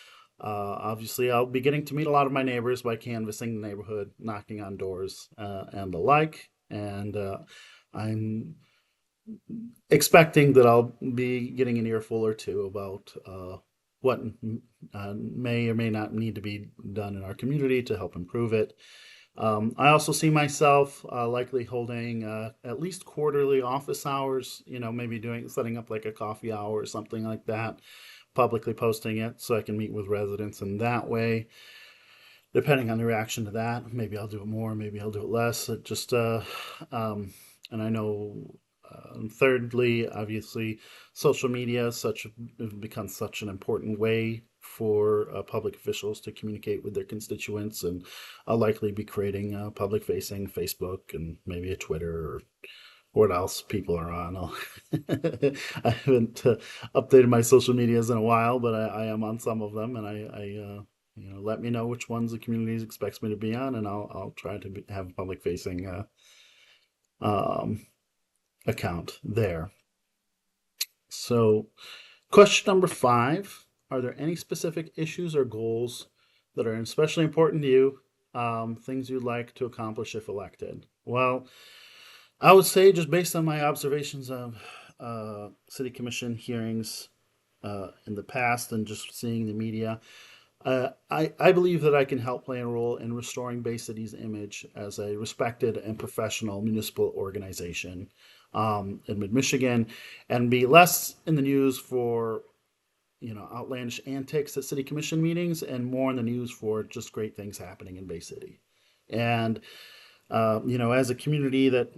obviously I'll be getting to meet a lot of my neighbors by canvassing the neighborhood, knocking on doors, and the like. And I'm expecting that I'll be getting an earful or two about what may or may not need to be done in our community to help improve it. I also see myself likely holding at least quarterly office hours, maybe setting up like a coffee hour or something like that, publicly posting it so I can meet with residents in that way. Depending on the reaction to that, maybe I'll do it more, maybe I'll do it less. And I know thirdly, obviously, social media has become such an important way for public officials to communicate with their constituents, and I'll likely be creating public-facing Facebook and maybe a Twitter or what else people are on. I haven't updated my social medias in a while, but I am on some of them, and I let me know which ones the community expects me to be on, and I'll try to have a public-facing account there. So question number 5, are there any specific issues or goals that are especially important to you, things you'd like to accomplish if elected? Well, I would say, just based on my observations of city commission hearings in the past and just seeing the media, I believe that I can help play a role in restoring Bay City's image as a respected and professional municipal organization in mid-Michigan, and be less in the news for outlandish antics at city commission meetings, and more in the news for just great things happening in Bay City. And as a community that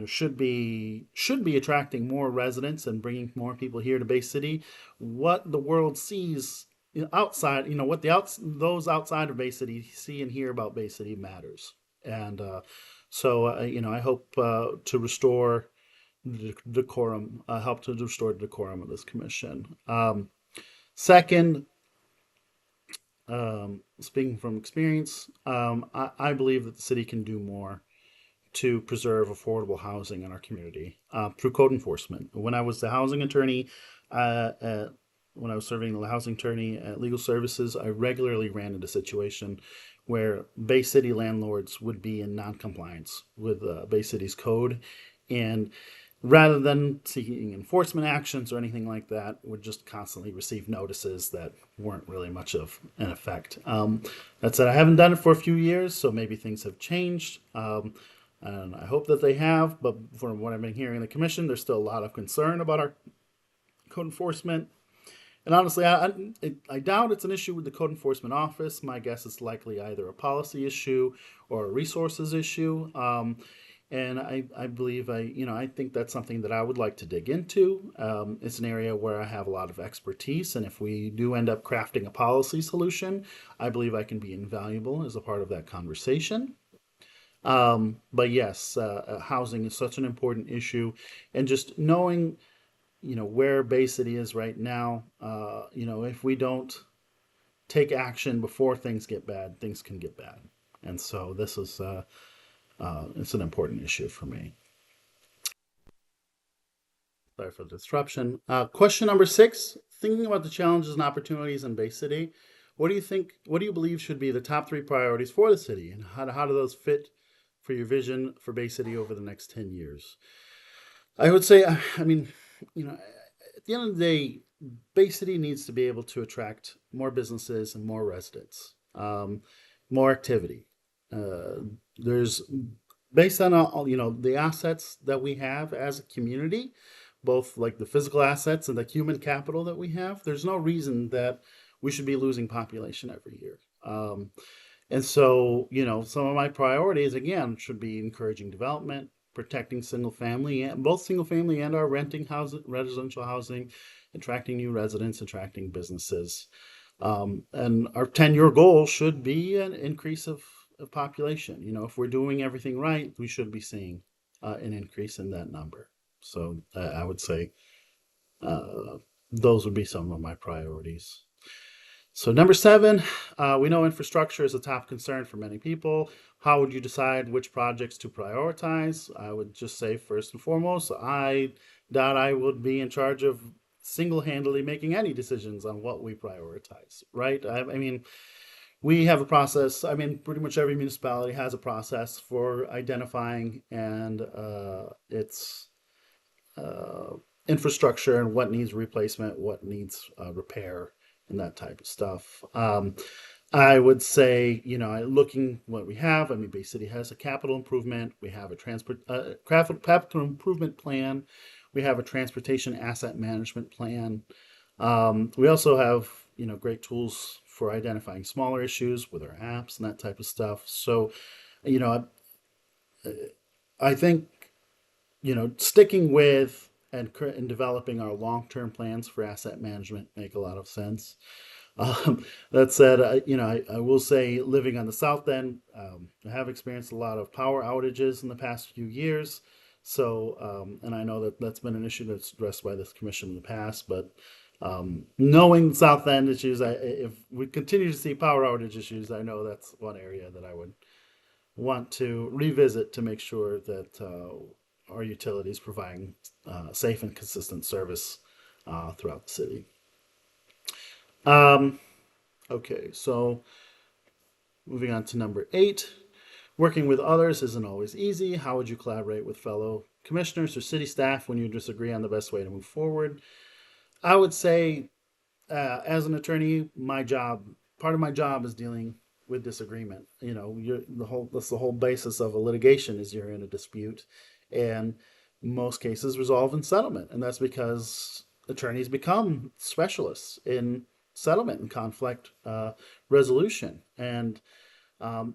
should be attracting more residents and bringing more people here to Bay City. What the world sees outside, what those outside of Bay City see and hear about Bay City matters. And I hope to restore the decorum, help to restore the decorum of this commission. Second, speaking from experience, I believe that the city can do more to preserve affordable housing in our community through code enforcement. When I was the housing attorney, when I was serving the housing attorney at Legal Services, I regularly ran into a situation where Bay City landlords would be in non-compliance with Bay City's code, and rather than seeking enforcement actions or anything like that, would just constantly receive notices that weren't really much of an effect. That said, I haven't done it for a few years, so maybe things have changed. And I hope that they have, but from what I've been hearing in the commission, there's still a lot of concern about our code enforcement. And honestly, I doubt it's an issue with the code enforcement office. My guess is likely either a policy issue or a resources issue. And I believe I think that's something that I would like to dig into. It's an area where I have a lot of expertise, and if we do end up crafting a policy solution, I believe I can be invaluable as a part of that conversation. But yes, housing is such an important issue, and just knowing, where Bay City is right now, if we don't take action before things get bad, things can get bad. And so this is, it's an important issue for me. Sorry for the disruption. Question number 6, thinking about the challenges and opportunities in Bay City, what do you believe should be the top 3 priorities for the city, and how do those fit for your vision for Bay City over the next 10 years? I would say, at the end of the day, Bay City needs to be able to attract more businesses and more residents, more activity. There's, based on all, the assets that we have as a community, both like the physical assets and the human capital that we have, there's no reason that we should be losing population every year. And so, some of my priorities, again, should be encouraging development, protecting single family and our renting housing, residential housing, attracting new residents, attracting businesses. And our 10-year goal should be an increase of population. If we're doing everything right, we should be seeing an increase in that number. So I would say those would be some of my priorities. So number 7, we know infrastructure is a top concern for many people. How would you decide which projects to prioritize? I would just say, first and foremost, I doubt I would be in charge of single-handedly making any decisions on what we prioritize, right? I mean, we have a process. Pretty much every municipality has a process for identifying and its infrastructure and what needs replacement, what needs repair, and that type of stuff. I would say, looking what we have, Bay City has a capital improvement. We have a capital improvement plan. We have a transportation asset management plan. We also have, great tools for identifying smaller issues with our apps and that type of stuff. So, I think, sticking with and developing our long-term plans for asset management make a lot of sense. That said, I will say, living on the south end, I have experienced a lot of power outages in the past few years. So, and I know that that's been an issue that's addressed by this commission in the past, but knowing South End issues, if we continue to see power outage issues, I know that's one area that I would want to revisit to make sure that our utilities providing safe and consistent service throughout the city. Okay, so moving on to number 8. Working with others isn't always easy. How would you collaborate with fellow commissioners or city staff when you disagree on the best way to move forward? I would say, as an attorney, part of my job is dealing with disagreement. That's the whole basis of a litigation is you're in a dispute, and most cases resolve in settlement. And that's because attorneys become specialists in settlement and conflict resolution. And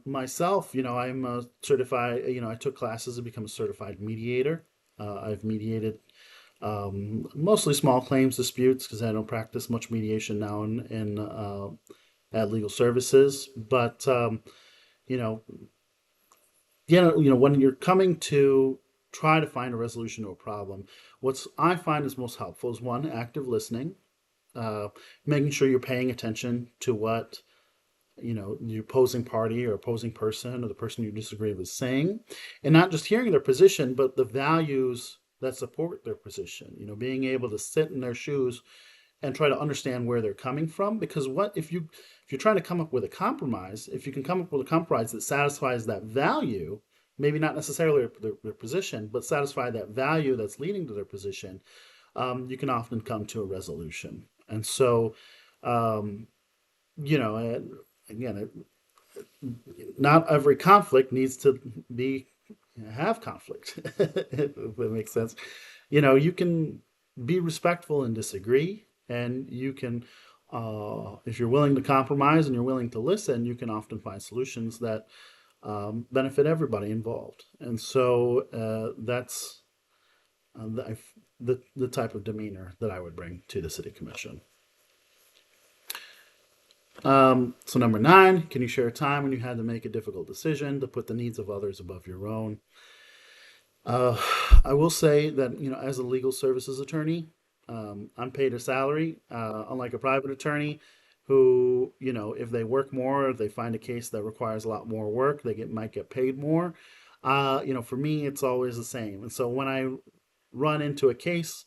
Myself, I'm a certified, I took classes to become a certified mediator. I've mediated mostly small claims disputes because I don't practice much mediation now at Legal Services. But, you know, when you're coming to try to find a resolution to a problem, what I find is most helpful is one, active listening, making sure you're paying attention to what the opposing party or opposing person or the person you disagree with is saying, and not just hearing their position, but the values that support their position. Being able to sit in their shoes and try to understand where they're coming from. Because what if you're trying to come up with a compromise, if you can come up with a compromise that satisfies that value, maybe not necessarily their position, but satisfy that value that's leading to their position, you can often come to a resolution. And so, again, not every conflict needs to have conflict, if that makes sense. You can be respectful and disagree, and you can, if you're willing to compromise and you're willing to listen, you can often find solutions that benefit everybody involved. And so that's the type of demeanor that I would bring to the City Commission. So number 9, can you share a time when you had to make a difficult decision to put the needs of others above your own? I will say that, as a legal services attorney, I'm paid a salary, unlike a private attorney who, if they work more, if they find a case that requires a lot more work, might get paid more. For me, it's always the same. And so when I run into a case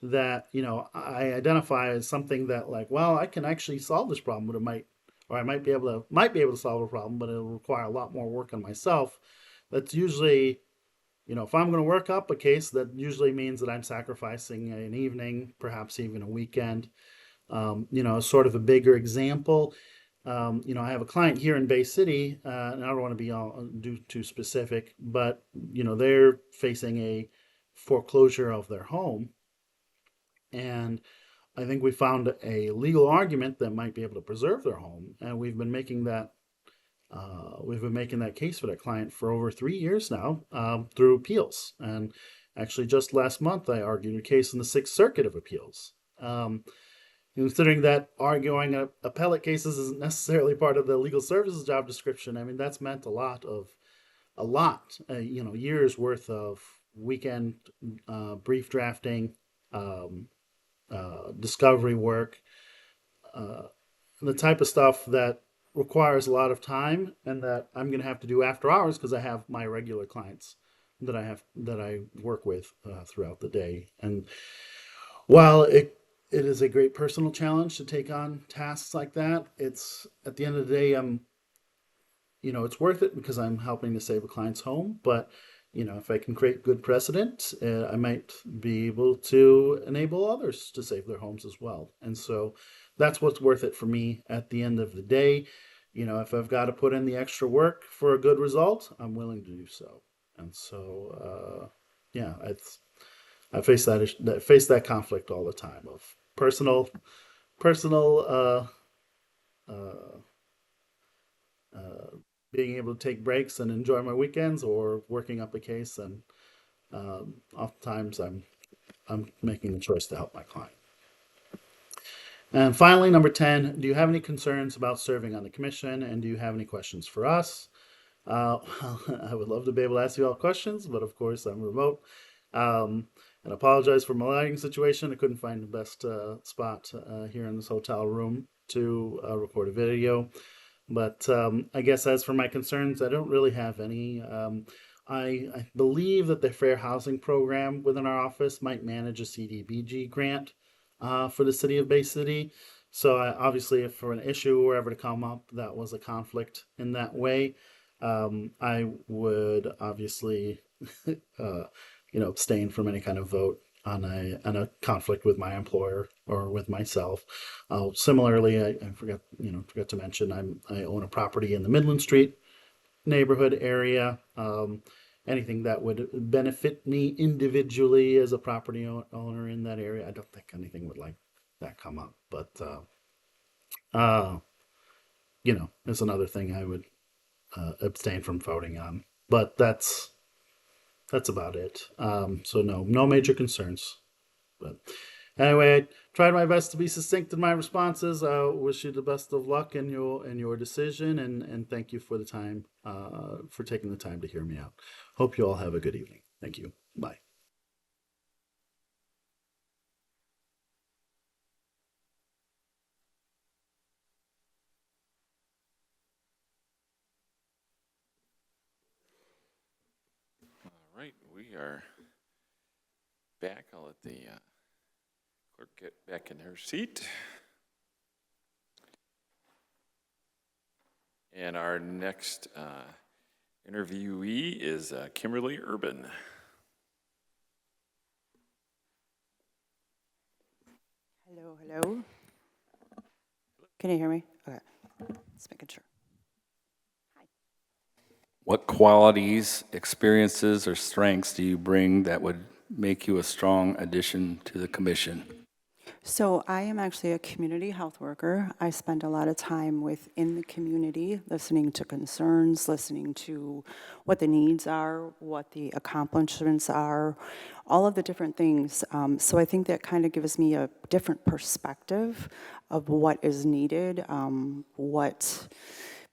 that I identify as something that, like, well, I can actually solve this problem, but I might be able to solve a problem, but it'll require a lot more work on myself. That's usually, if I'm going to work up a case, that usually means that I'm sacrificing an evening, perhaps even a weekend. Sort of a bigger example. I have a client here in Bay City, and I don't want to be too specific, but they're facing a foreclosure of their home. And I think we found a legal argument that might be able to preserve their home, and we've been making that case for that client for over 3 years now, through appeals. And actually, just last month, I argued a case in the Sixth Circuit of Appeals. Considering that arguing appellate cases isn't necessarily part of the legal services job description, I mean, that's meant a lot, years worth of weekend brief drafting, discovery work, the type of stuff that requires a lot of time and that I'm going to have to do after hours because I have my regular clients that I work with throughout the day. And while it is a great personal challenge to take on tasks like that, it's, at the end of the day, it's worth it because I'm helping to save a client's home. But if I can create good precedent, I might be able to enable others to save their homes as well. And so that's what's worth it for me at the end of the day. If I've got to put in the extra work for a good result, I'm willing to do so. And so, I face that conflict all the time of personal being able to take breaks and enjoy my weekends, or working up a case, and oftentimes I'm making the choice to help my client. And finally, number 10, do you have any concerns about serving on the commission, and do you have any questions for us? I would love to be able to ask you all questions, but of course I'm remote. And apologize for my lighting situation. I couldn't find the best spot here in this hotel room to record a video. But I guess as for my concerns, I don't really have any. I believe that the Fair Housing Program within our office might manage a CDBG grant for the city of Bay City. So obviously, if for an issue were ever to come up that was a conflict in that way, I would obviously abstain from any kind of vote on a conflict with my employer or with myself. Similarly, I forgot to mention I own a property in the Midland Street neighborhood area. Anything that would benefit me individually as a property owner in that area, I don't think anything would like that come up. But it's another thing I would abstain from voting on. But that's about it. So no major concerns. But anyway, I tried my best to be succinct in my responses. I wish you the best of luck in your decision, and thank you for the time, for taking the time to hear me out. Hope you all have a good evening. Thank you. Bye. All right, we are back. I'll let the clerk get back in her seat. And our next interviewee is Kimberly Urban. Hello. Can you hear me? Okay, just making sure. What qualities, experiences, or strengths do you bring that would make you a strong addition to the commission? So I am actually a community health worker. I spend a lot of time within the community, listening to concerns, listening to what the needs are, what the accomplishments are, all of the different things. So I think that kind of gives me a different perspective of what is needed, what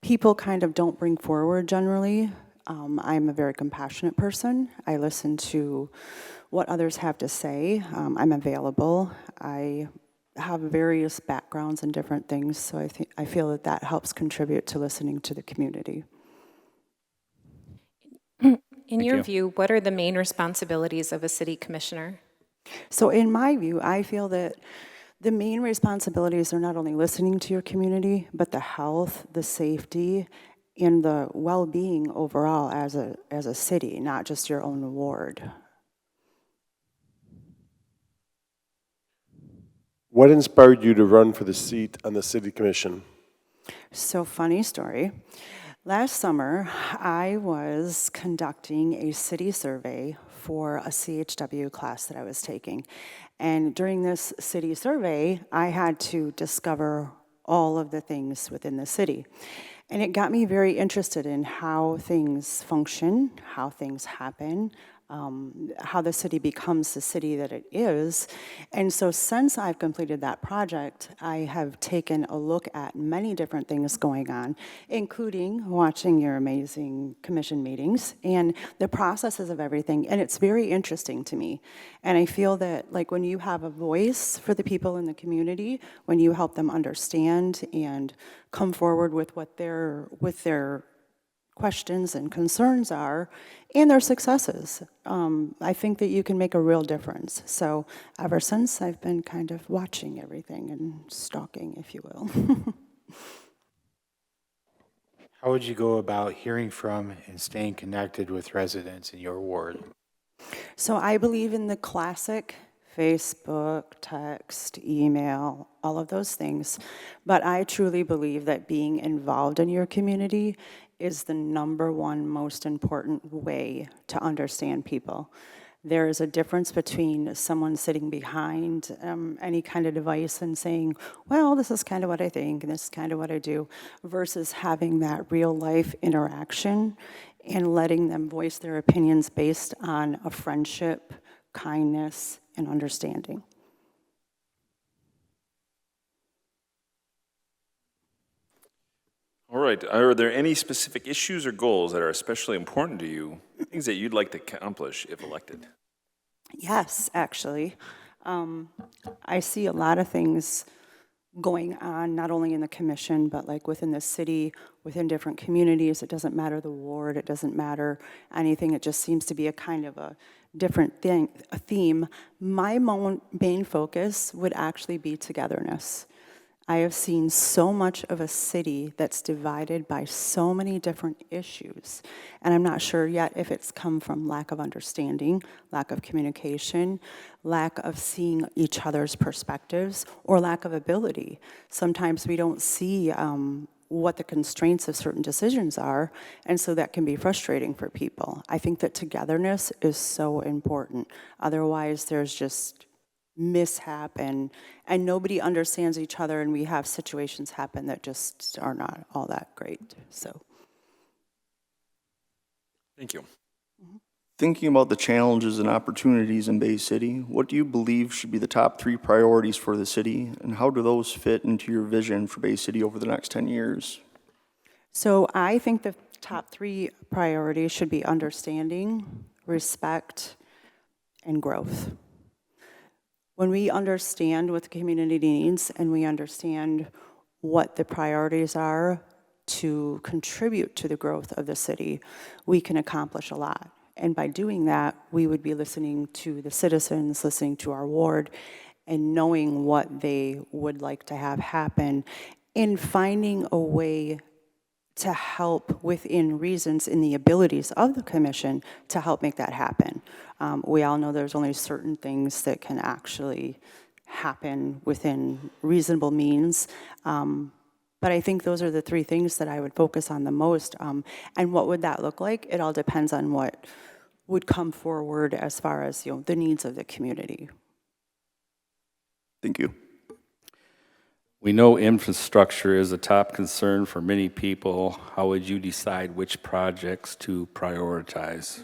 people kind of don't bring forward generally. I'm a very compassionate person. I listen to what others have to say. I'm available. I have various backgrounds and different things, so I feel that that helps contribute to listening to the community. In your view, what are the main responsibilities of a city commissioner? So in my view, I feel that the main responsibilities are not only listening to your community, but the health, the safety, and the well-being overall as a city, not just your own ward. What inspired you to run for the seat on the city commission? So funny story. Last summer, I was conducting a city survey for a CHW class that I was taking. And during this city survey, I had to discover all of the things within the city. And it got me very interested in how things function, how things happen, how the city becomes the city that it is. And so since I've completed that project, I have taken a look at many different things going on, including watching your amazing commission meetings and the processes of everything. And it's very interesting to me. And I feel that like when you have a voice for the people in the community, when you help them understand and come forward with what their questions and concerns are, and their successes. I think that you can make a real difference. So ever since, I've been kind of watching everything and stalking, if you will. How would you go about hearing from and staying connected with residents in your ward? So I believe in the classic Facebook, text, email, all of those things. But I truly believe that being involved in your community is the #1 most important way to understand people. There is a difference between someone sitting behind any kind of device and saying, well, this is kind of what I think, and this is kind of what I do, versus having that real life interaction and letting them voice their opinions based on a friendship, kindness, and understanding. All right, are there any specific issues or goals that are especially important to you, things that you'd like to accomplish if elected? Yes, actually. I see a lot of things going on, not only in the commission, but like within the city, within different communities. It doesn't matter the ward, it doesn't matter anything. It just seems to be a kind of a different thing, a theme. My main focus would actually be togetherness. I have seen so much of a city that's divided by so many different issues. And I'm not sure yet if it's come from lack of understanding, lack of communication, lack of seeing each other's perspectives, or lack of ability. Sometimes we don't see what the constraints of certain decisions are, and so that can be frustrating for people. I think that togetherness is so important. Otherwise, there's just mishap and nobody understands each other, and we have situations happen that just are not all that great. So Thank you. Thinking about the challenges and opportunities in Bay City, what do you believe should be the top 3 priorities for the city, and how do those fit into your vision for Bay City over the next 10 years? So I think the top 3 priorities should be understanding, respect, and growth. When we understand what the community needs and we understand what the priorities are to contribute to the growth of the city, we can accomplish a lot. And by doing that, we would be listening to the citizens, listening to our ward, and knowing what they would like to have happen, and finding a way to help within reasons in the abilities of the commission to help make that happen. We all know there's only certain things that can actually happen within reasonable means. But I think those are the 3 things that I would focus on the most. And what would that look like? It all depends on what would come forward as far as, you know, the needs of the community. Thank you. We know infrastructure is a top concern for many people. How would you decide which projects to prioritize?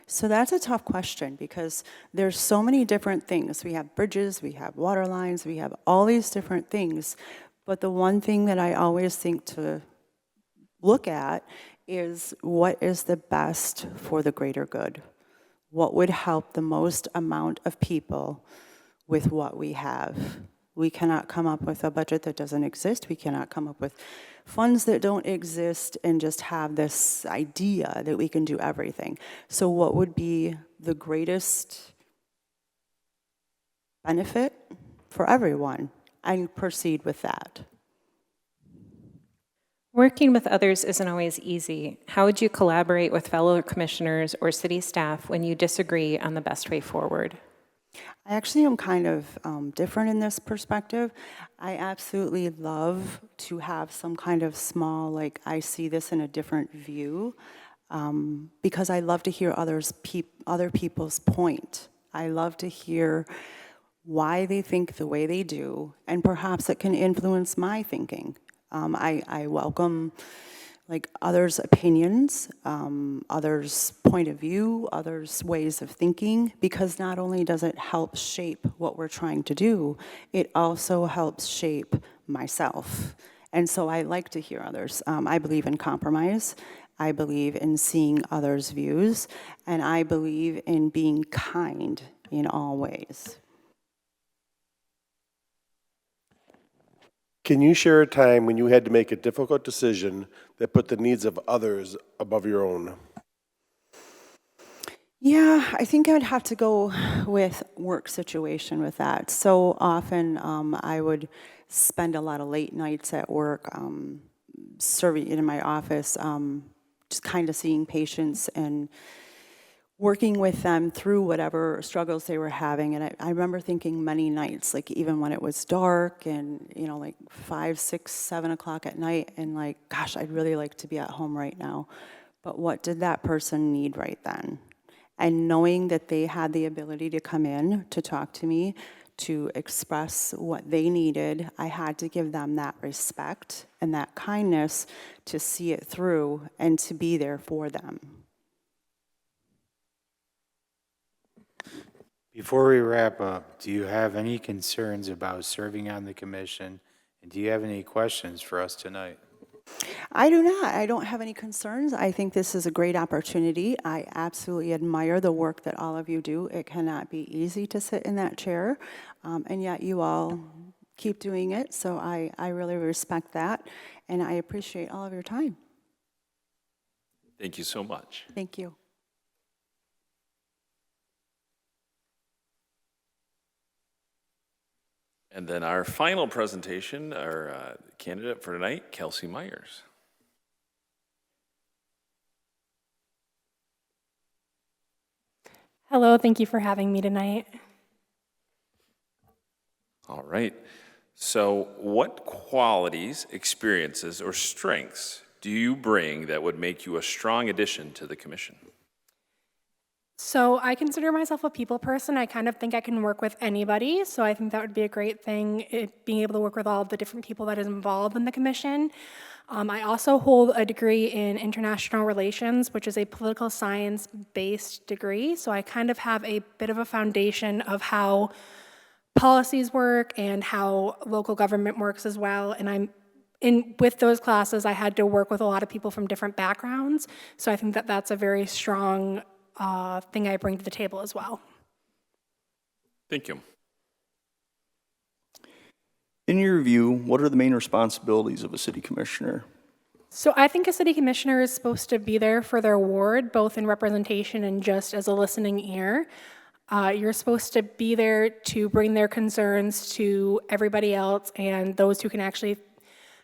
So that's a tough question because there's so many different things. We have bridges, we have water lines, we have all these different things. But the one thing that I always think to look at is what is the best for the greater good? What would help the most amount of people with what we have? We cannot come up with a budget that doesn't exist. We cannot come up with funds that don't exist and just have this idea that we can do everything. So what would be the greatest benefit for everyone? And proceed with that. Working with others isn't always easy. How would you collaborate with fellow commissioners or city staff when you disagree on the best way forward? I actually am kind of different in this perspective. I absolutely love to have some kind of small, like, I see this in a different view, because I love to hear other people's point. I love to hear why they think the way they do, and perhaps it can influence my thinking. I welcome like others' opinions, others' point of view, others' ways of thinking, because not only does it help shape what we're trying to do, it also helps shape myself. And so I like to hear others. I believe in compromise. I believe in seeing others' views, and I believe in being kind in all ways. Can you share a time when you had to make a difficult decision that put the needs of others above your own? Yeah, I think I would have to go with work situation with that. So often I would spend a lot of late nights at work, serving in my office, just kind of seeing patients and working with them through whatever struggles they were having. And I remember thinking many nights, like even when it was dark and, you know, like 5, 6, 7 o'clock at night, and like, gosh, I'd really like to be at home right now. But what did that person need right then? And knowing that they had the ability to come in, to talk to me, to express what they needed, I had to give them that respect and that kindness to see it through and to be there for them. Before we wrap up, do you have any concerns about serving on the commission? And do you have any questions for us tonight? I do not. I don't have any concerns. I think this is a great opportunity. I absolutely admire the work that all of you do. It cannot be easy to sit in that chair, and yet you all keep doing it. So I really respect that, and I appreciate all of your time. Thank you so much. Thank you. And then our final presentation, our candidate for tonight, Kelsey Myers. Hello, thank you for having me tonight. All right. So what qualities, experiences, or strengths do you bring that would make you a strong addition to the commission? So I consider myself a people person. I kind of think I can work with anybody, so I think that would be a great thing, being able to work with all of the different people that is involved in the commission. I also hold a degree in international relations, which is a political science-based degree. So I kind of have a bit of a foundation of how policies work and how local government works as well. And with those classes, I had to work with a lot of people from different backgrounds. So I think that that's a very strong thing I bring to the table as well. Thank you. In your view, what are the main responsibilities of a city commissioner? So I think a city commissioner is supposed to be there for their ward, both in representation and just as a listening ear. You're supposed to be there to bring their concerns to everybody else and those who can actually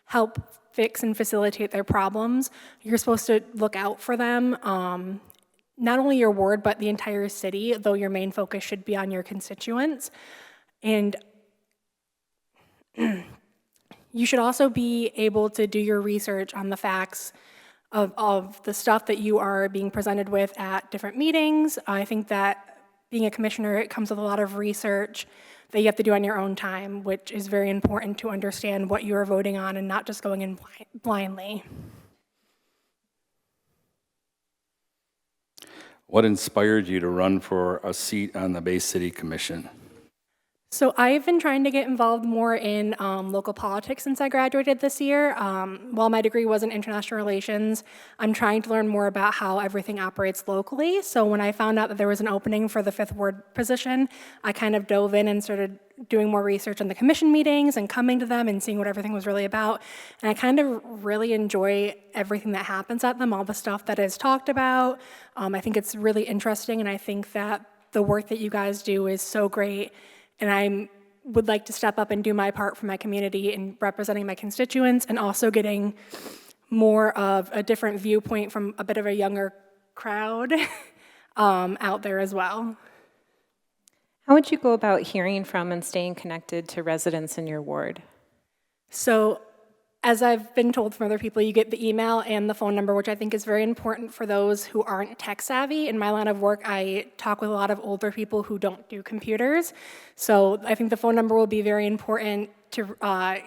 help fix and facilitate their problems. You're supposed to look out for them, not only your ward, but the entire city, though your main focus should be on your constituents. And you should also be able to do your research on the facts of the stuff that you are being presented with at different meetings. I think that being a commissioner, it comes with a lot of research that you have to do on your own time, which is very important to understand what you are voting on and not just going in blindly. What inspired you to run for a seat on the Bay City Commission? So I've been trying to get involved more in local politics since I graduated this year. While my degree was in international relations, I'm trying to learn more about how everything operates locally. So when I found out that there was an opening for the 5th Ward position, I kind of dove in and started doing more research on the commission meetings and coming to them and seeing what everything was really about. And I kind of really enjoy everything that happens at them, all the stuff that is talked about. I think it's really interesting, and I think that the work that you guys do is so great. And I would like to step up and do my part for my community in representing my constituents and also getting more of a different viewpoint from a bit of a younger crowd out there as well. How would you go about hearing from and staying connected to residents in your ward? So, as I've been told from other people, you get the email and the phone number, which I think is very important for those who aren't tech savvy. In my line of work, I talk with a lot of older people who don't do computers. So I think the phone number will be very important to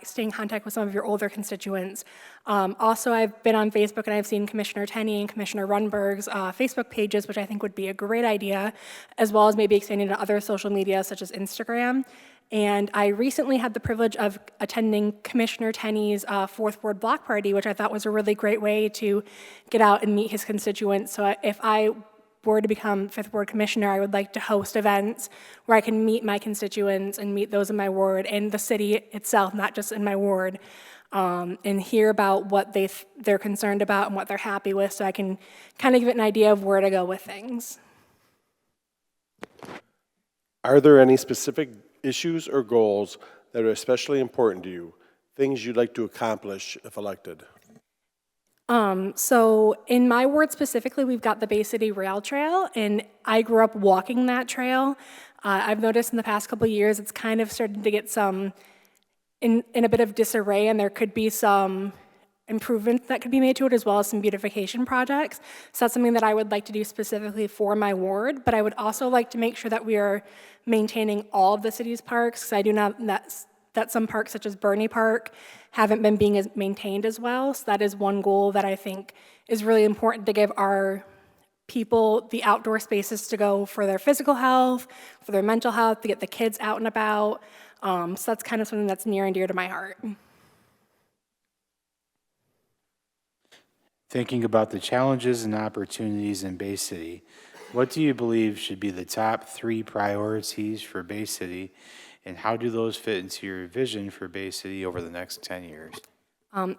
stay in contact with some of your older constituents. Also, I've been on Facebook and I've seen Commissioner Tenney and Commissioner Runberg's Facebook pages, which I think would be a great idea, as well as maybe expanding to other social media such as Instagram. And I recently had the privilege of attending Commissioner Tenney's 4th Ward Block Party, which I thought was a really great way to get out and meet his constituents. So if I were to become 5th Ward Commissioner, I would like to host events where I can meet my constituents and meet those in my ward and the city itself, not just in my ward, and hear about what they're concerned about and what they're happy with, so I can kind of give it an idea of where to go with things. Are there any specific issues or goals that are especially important to you, things you'd like to accomplish if elected? So in my ward specifically, we've got the Bay City Rail Trail, and I grew up walking that trail. I've noticed in the past couple of years, it's kind of started to get in a bit of disarray, and there could be some improvements that could be made to it, as well as some beautification projects. So that's something that I would like to do specifically for my ward, but I would also like to make sure that we are maintaining all of the city's parks, because I do know that some parks, such as Burney Park, haven't been being maintained as well. So that is one goal that I think is really important, to give our people the outdoor spaces to go for their physical health, for their mental health, to get the kids out and about. So that's kind of something that's near and dear to my heart. Thinking about the challenges and opportunities in Bay City, what do you believe should be the top 3 priorities for Bay City, and how do those fit into your vision for Bay City over the next 10 years?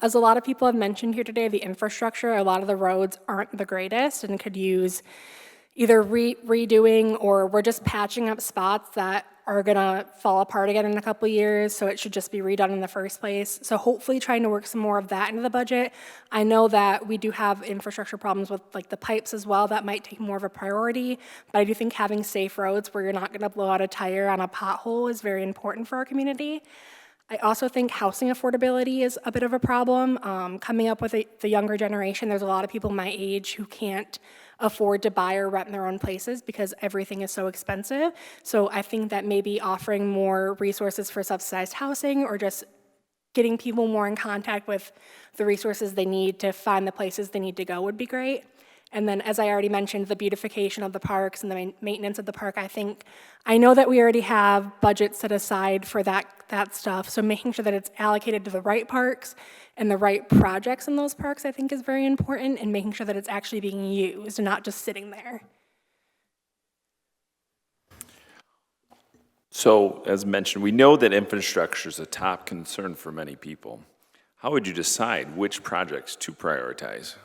As a lot of people have mentioned here today, the infrastructure, a lot of the roads aren't the greatest and could use either redoing, or we're just patching up spots that are gonna fall apart again in a couple years, so it should just be redone in the first place. So hopefully trying to work some more of that into the budget. I know that we do have infrastructure problems with like the pipes as well, that might take more of a priority, but I do think having safe roads where you're not gonna blow out a tire on a pothole is very important for our community. I also think housing affordability is a bit of a problem. Coming up with the younger generation, there's a lot of people my age who can't afford to buy or rent their own places because everything is so expensive. So I think that maybe offering more resources for subsidized housing, or just getting people more in contact with the resources they need to find the places they need to go would be great. And then, as I already mentioned, the beautification of the parks and the maintenance of the park, I know that we already have budgets set aside for that stuff, so making sure that it's allocated to the right parks and the right projects in those parks, I think, is very important, and making sure that it's actually being used and not just sitting there. So, as mentioned, we know that infrastructure is a top concern for many people. How would you decide which projects to prioritize?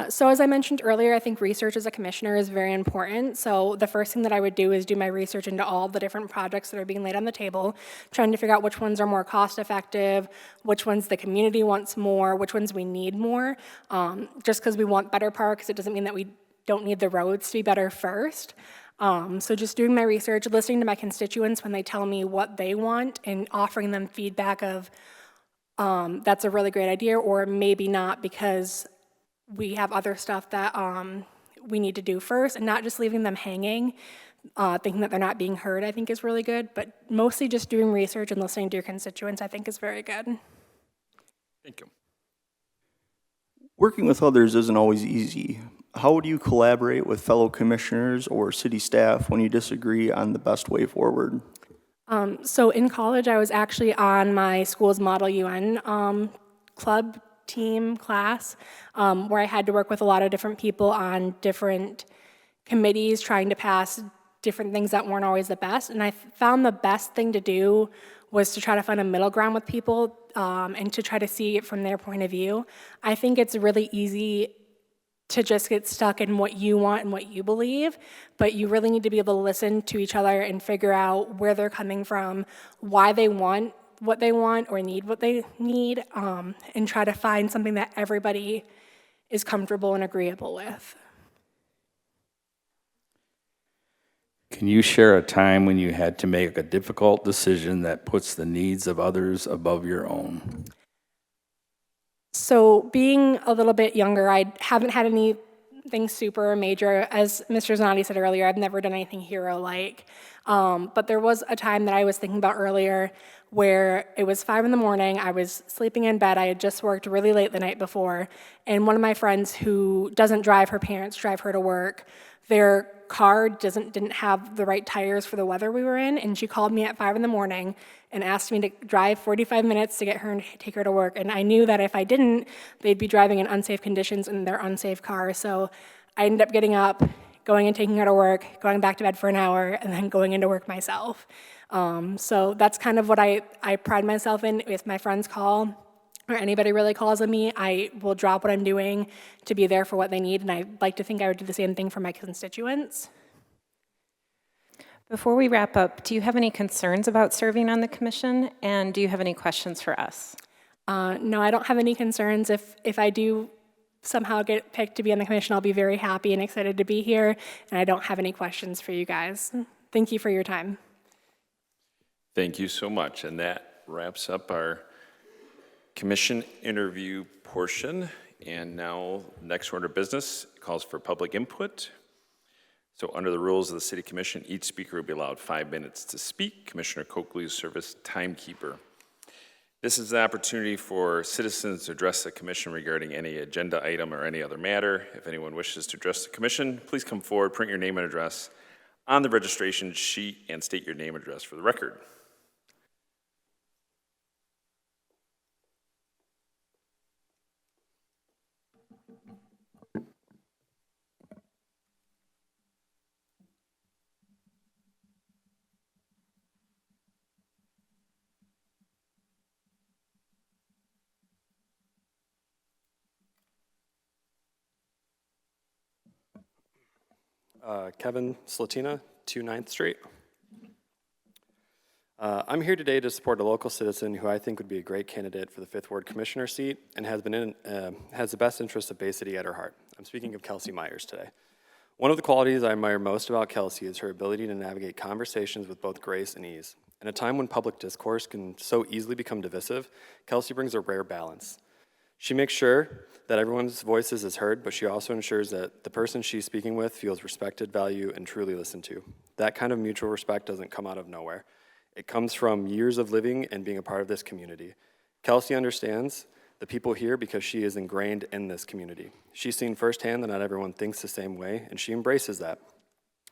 So as I mentioned earlier, I think research as a commissioner is very important. So the first thing that I would do is do my research into all the different projects that are being laid on the table, trying to figure out which ones are more cost effective, which ones the community wants more, which ones we need more. Just because we want better parks, it doesn't mean that we don't need the roads to be better first. So just doing my research, listening to my constituents when they tell me what they want, and offering them feedback of that's a really great idea, or maybe not, because we have other stuff that we need to do first, and not just leaving them hanging, thinking that they're not being heard, I think is really good. But mostly just doing research and listening to your constituents, I think, is very good. Thank you. Working with others isn't always easy. How would you collaborate with fellow commissioners or city staff when you disagree on the best way forward? So in college, I was actually on my school's Model UN club team class, where I had to work with a lot of different people on different committees trying to pass different things that weren't always the best. And I found the best thing to do was to try to find a middle ground with people and to try to see it from their point of view. I think it's really easy to just get stuck in what you want and what you believe, but you really need to be able to listen to each other and figure out where they're coming from, why they want what they want or need what they need, and try to find something that everybody is comfortable and agreeable with. Can you share a time when you had to make a difficult decision that puts the needs of others above your own? So being a little bit younger, I haven't had anything super major. As Mr. Zanotti said earlier, I've never done anything hero-like. But there was a time that I was thinking about earlier where it was 5 in the morning, I was sleeping in bed, I had just worked really late the night before, and one of my friends who doesn't drive, her parents drive her to work, their car didn't have the right tires for the weather we were in, and she called me at 5 in the morning and asked me to drive 45 minutes to get her and take her to work. And I knew that if I didn't, they'd be driving in unsafe conditions in their unsafe car. So I ended up getting up, going and taking her to work, going back to bed for an hour, and then going into work myself. So that's kind of what I pride myself in. If my friends call, or anybody really calls on me, I will drop what I'm doing to be there for what they need, and I like to think I would do the same thing for my constituents. Before we wrap up, do you have any concerns about serving on the commission, and do you have any questions for us? No, I don't have any concerns. If I do somehow get picked to be on the commission, I'll be very happy and excited to be here, and I don't have any questions for you guys. Thank you for your time. Thank you so much. And that wraps up our commission interview portion. And now, next order of business calls for public input. So under the rules of the City Commission, each speaker will be allowed 5 minutes to speak. Commissioner Coakley is service timekeeper. This is the opportunity for citizens to address the commission regarding any agenda item or any other matter. If anyone wishes to address the commission, please come forward, print your name and address on the registration sheet, and state your name and address for the record. Kevin Slatina, 2 9th Street. I'm here today to support a local citizen who I think would be a great candidate for the 5th Ward Commissioner seat and has the best interests of Bay City at her heart. I'm speaking of Kelsey Myers today. One of the qualities I admire most about Kelsey is her ability to navigate conversations with both grace and ease. In a time when public discourse can so easily become divisive, Kelsey brings a rare balance. She makes sure that everyone's voices is heard, but she also ensures that the person she's speaking with feels respected, valued, and truly listened to. That kind of mutual respect doesn't come out of nowhere. It comes from years of living and being a part of this community. Kelsey understands the people here because she is ingrained in this community. She's seen firsthand that not everyone thinks the same way, and she embraces that.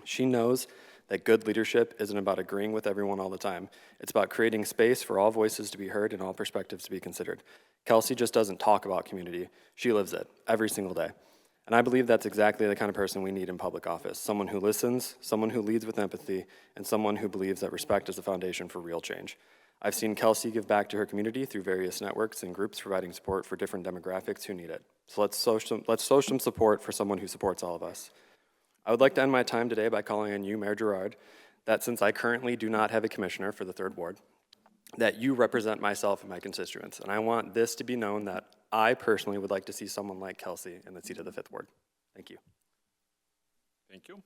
She knows that good leadership isn't about agreeing with everyone all the time. It's about creating space for all voices to be heard and all perspectives to be considered. Kelsey just doesn't talk about community. She lives it every single day. And I believe that's exactly the kind of person we need in public office. Someone who listens, someone who leads with empathy, and someone who believes that respect is the foundation for real change. I've seen Kelsey give back to her community through various networks and groups providing support for different demographics who need it. So let's show some support for someone who supports all of us. I would like to end my time today by calling on you, Mayor Gerard, that since I currently do not have a commissioner for the 3rd Ward, that you represent myself and my constituents. And I want this to be known that I personally would like to see someone like Kelsey in the seat of the 5th Ward. Thank you. Thank you.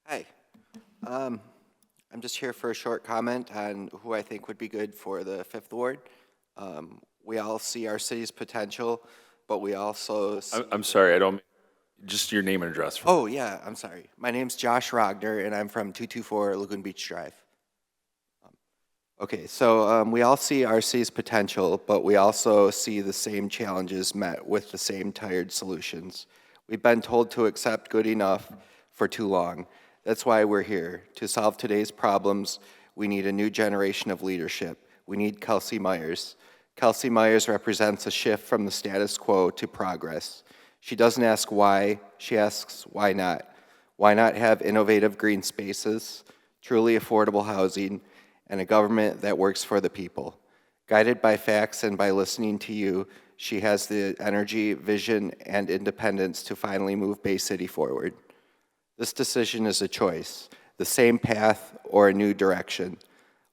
Hi. I'm just here for a short comment on who I think would be good for the 5th Ward. We all see our city's potential, but we also I'm sorry, I don't, just your name and address. Oh, yeah, I'm sorry. My name's Josh Rogner, and I'm from 224 Lagoon Beach Drive. Okay, so we all see our city's potential, but we also see the same challenges met with the same tired solutions. We've been told to accept good enough for too long. That's why we're here. To solve today's problems, we need a new generation of leadership. We need Kelsey Myers. Kelsey Myers represents a shift from the status quo to progress. She doesn't ask why, she asks why not. Why not have innovative green spaces, truly affordable housing, and a government that works for the people? Guided by facts and by listening to you, she has the energy, vision, and independence to finally move Bay City forward. This decision is a choice, the same path or a new direction.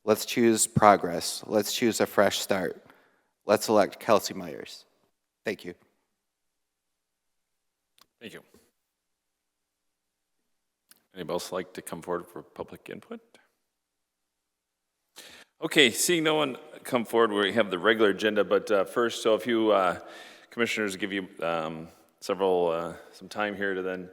Let's choose progress. Let's choose a fresh start. Let's elect Kelsey Myers. Thank you. Thank you. Anybody else like to come forward for public input? Okay, seeing no one come forward, we have the regular agenda, but first, so if you commissioners give you some time here to then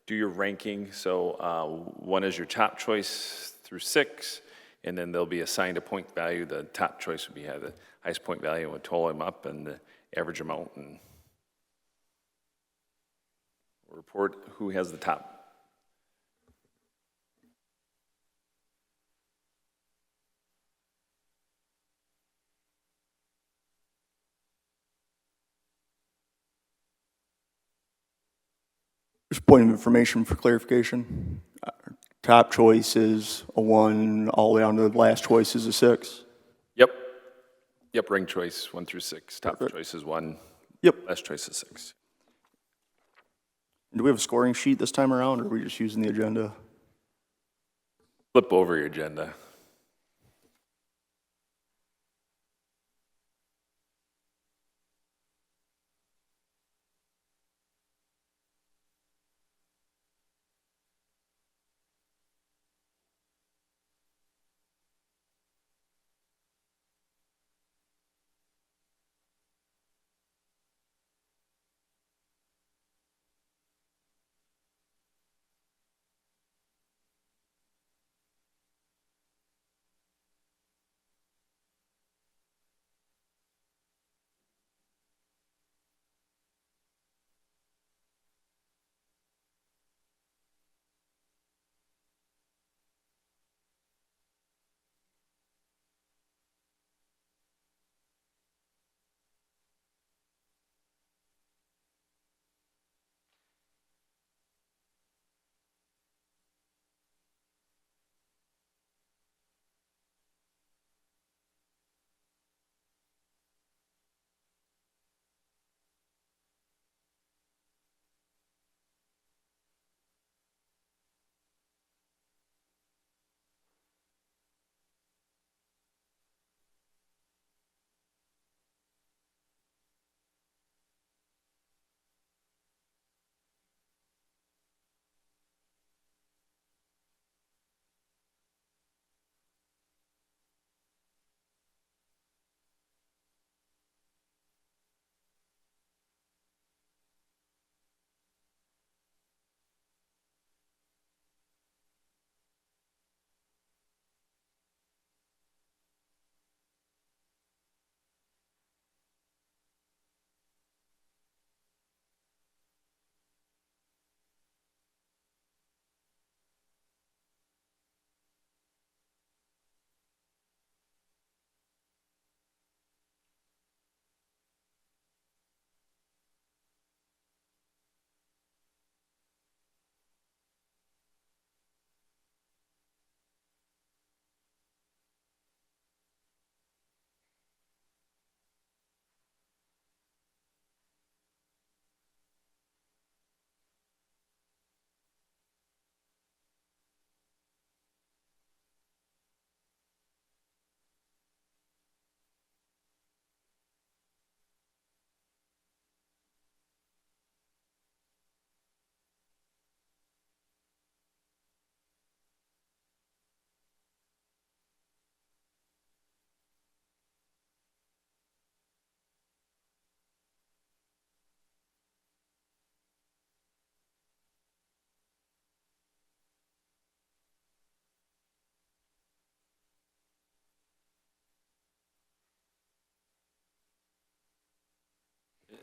do your ranking. So 1 is your top choice through 6, and then they'll be assigned a point value. The top choice would be have the highest point value, and we'll total them up and the average amount, and we'll report who has the top. Just point of information for clarification. Top choice is a 1, all the way down to the last choice is a 6. Yep, rank choice 1 through 6. Top choice is 1. Yep. Last choice is 6. Do we have a scoring sheet this time around, or are we just using the agenda? Flip over your agenda.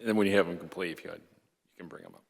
And when you have them complete, if you can bring them up.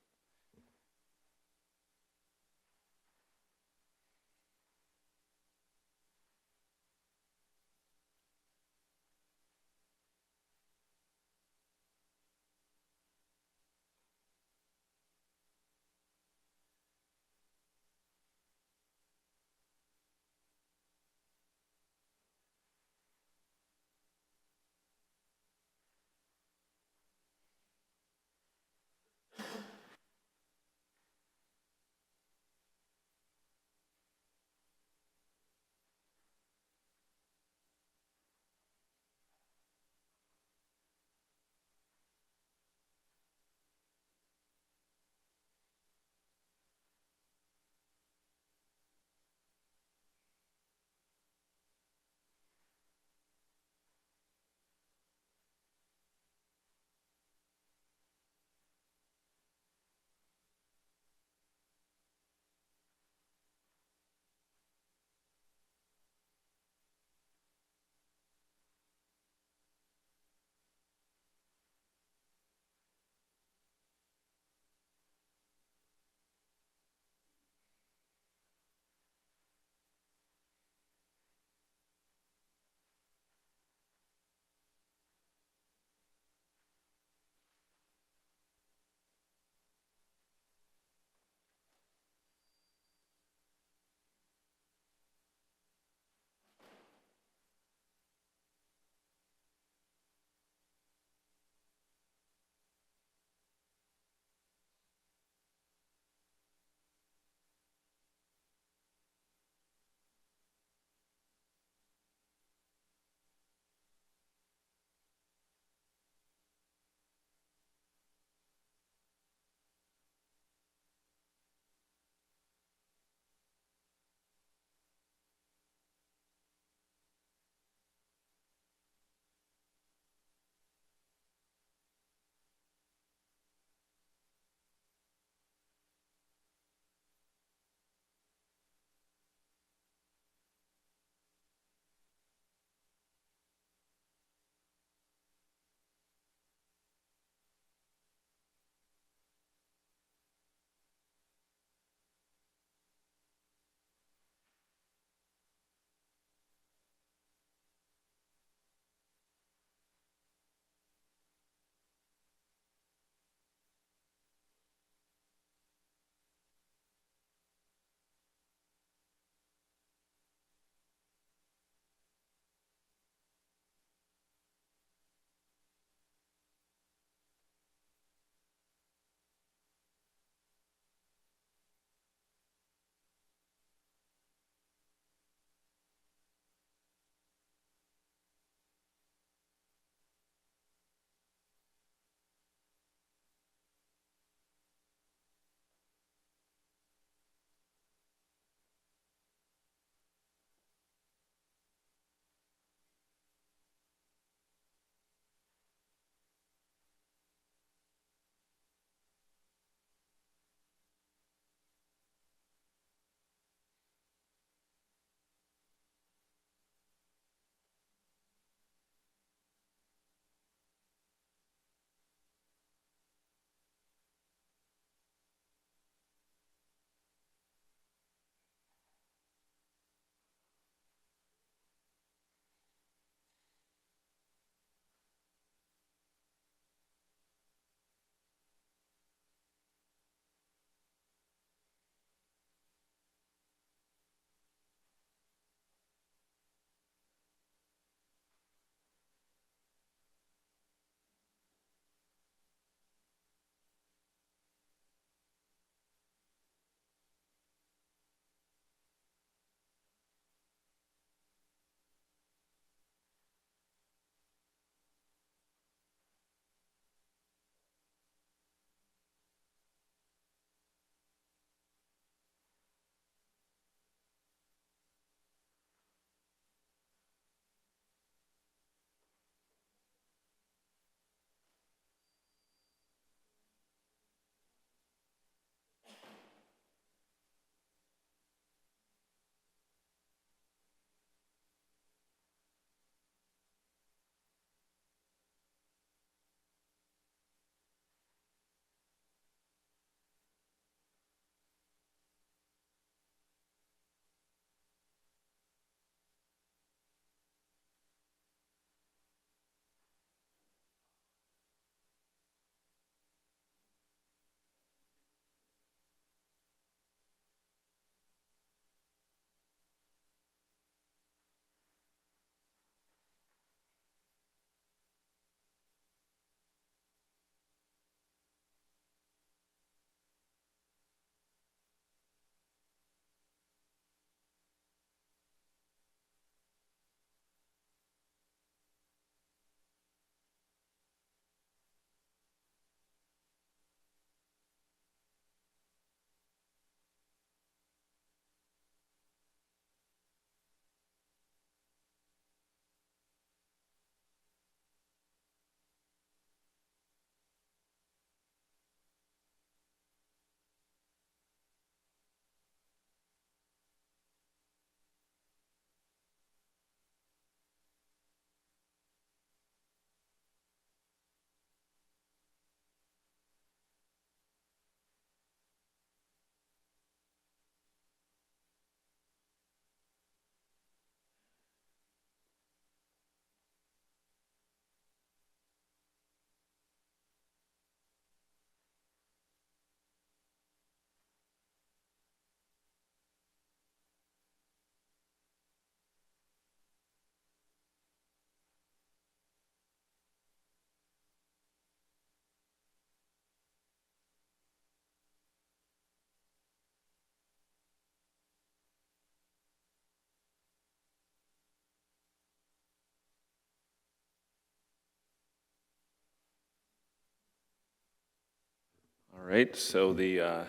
right, so the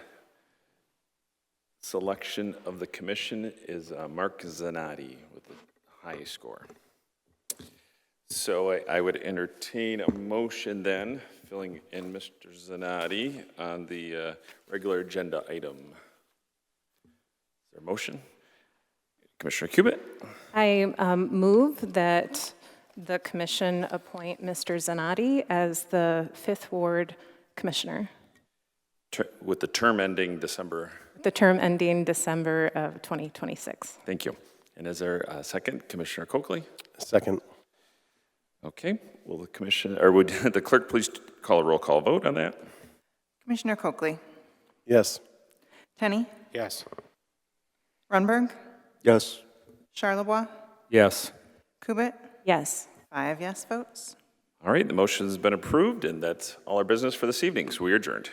selection of the commission is Mark Zanotti with the high score. So I would entertain a motion then, filling in Mr. Zanotti on the regular agenda item. Is there a motion? Commissioner Cubit? I move that the commission appoint Mr. Zanotti as the Fifth Ward Commissioner. With the term ending December. The term ending December of 2026. Thank you. And is there a second? Commissioner Coakley? Second. Okay, will the commission, or would the clerk please call a roll call vote on that? Commissioner Coakley. Yes. Tenney. Yes. Runberg. Yes. Charlebois. Yes. Kubit. Yes. 5 yes votes. All right, the motion has been approved, and that's all our business for this evening, so we are adjourned.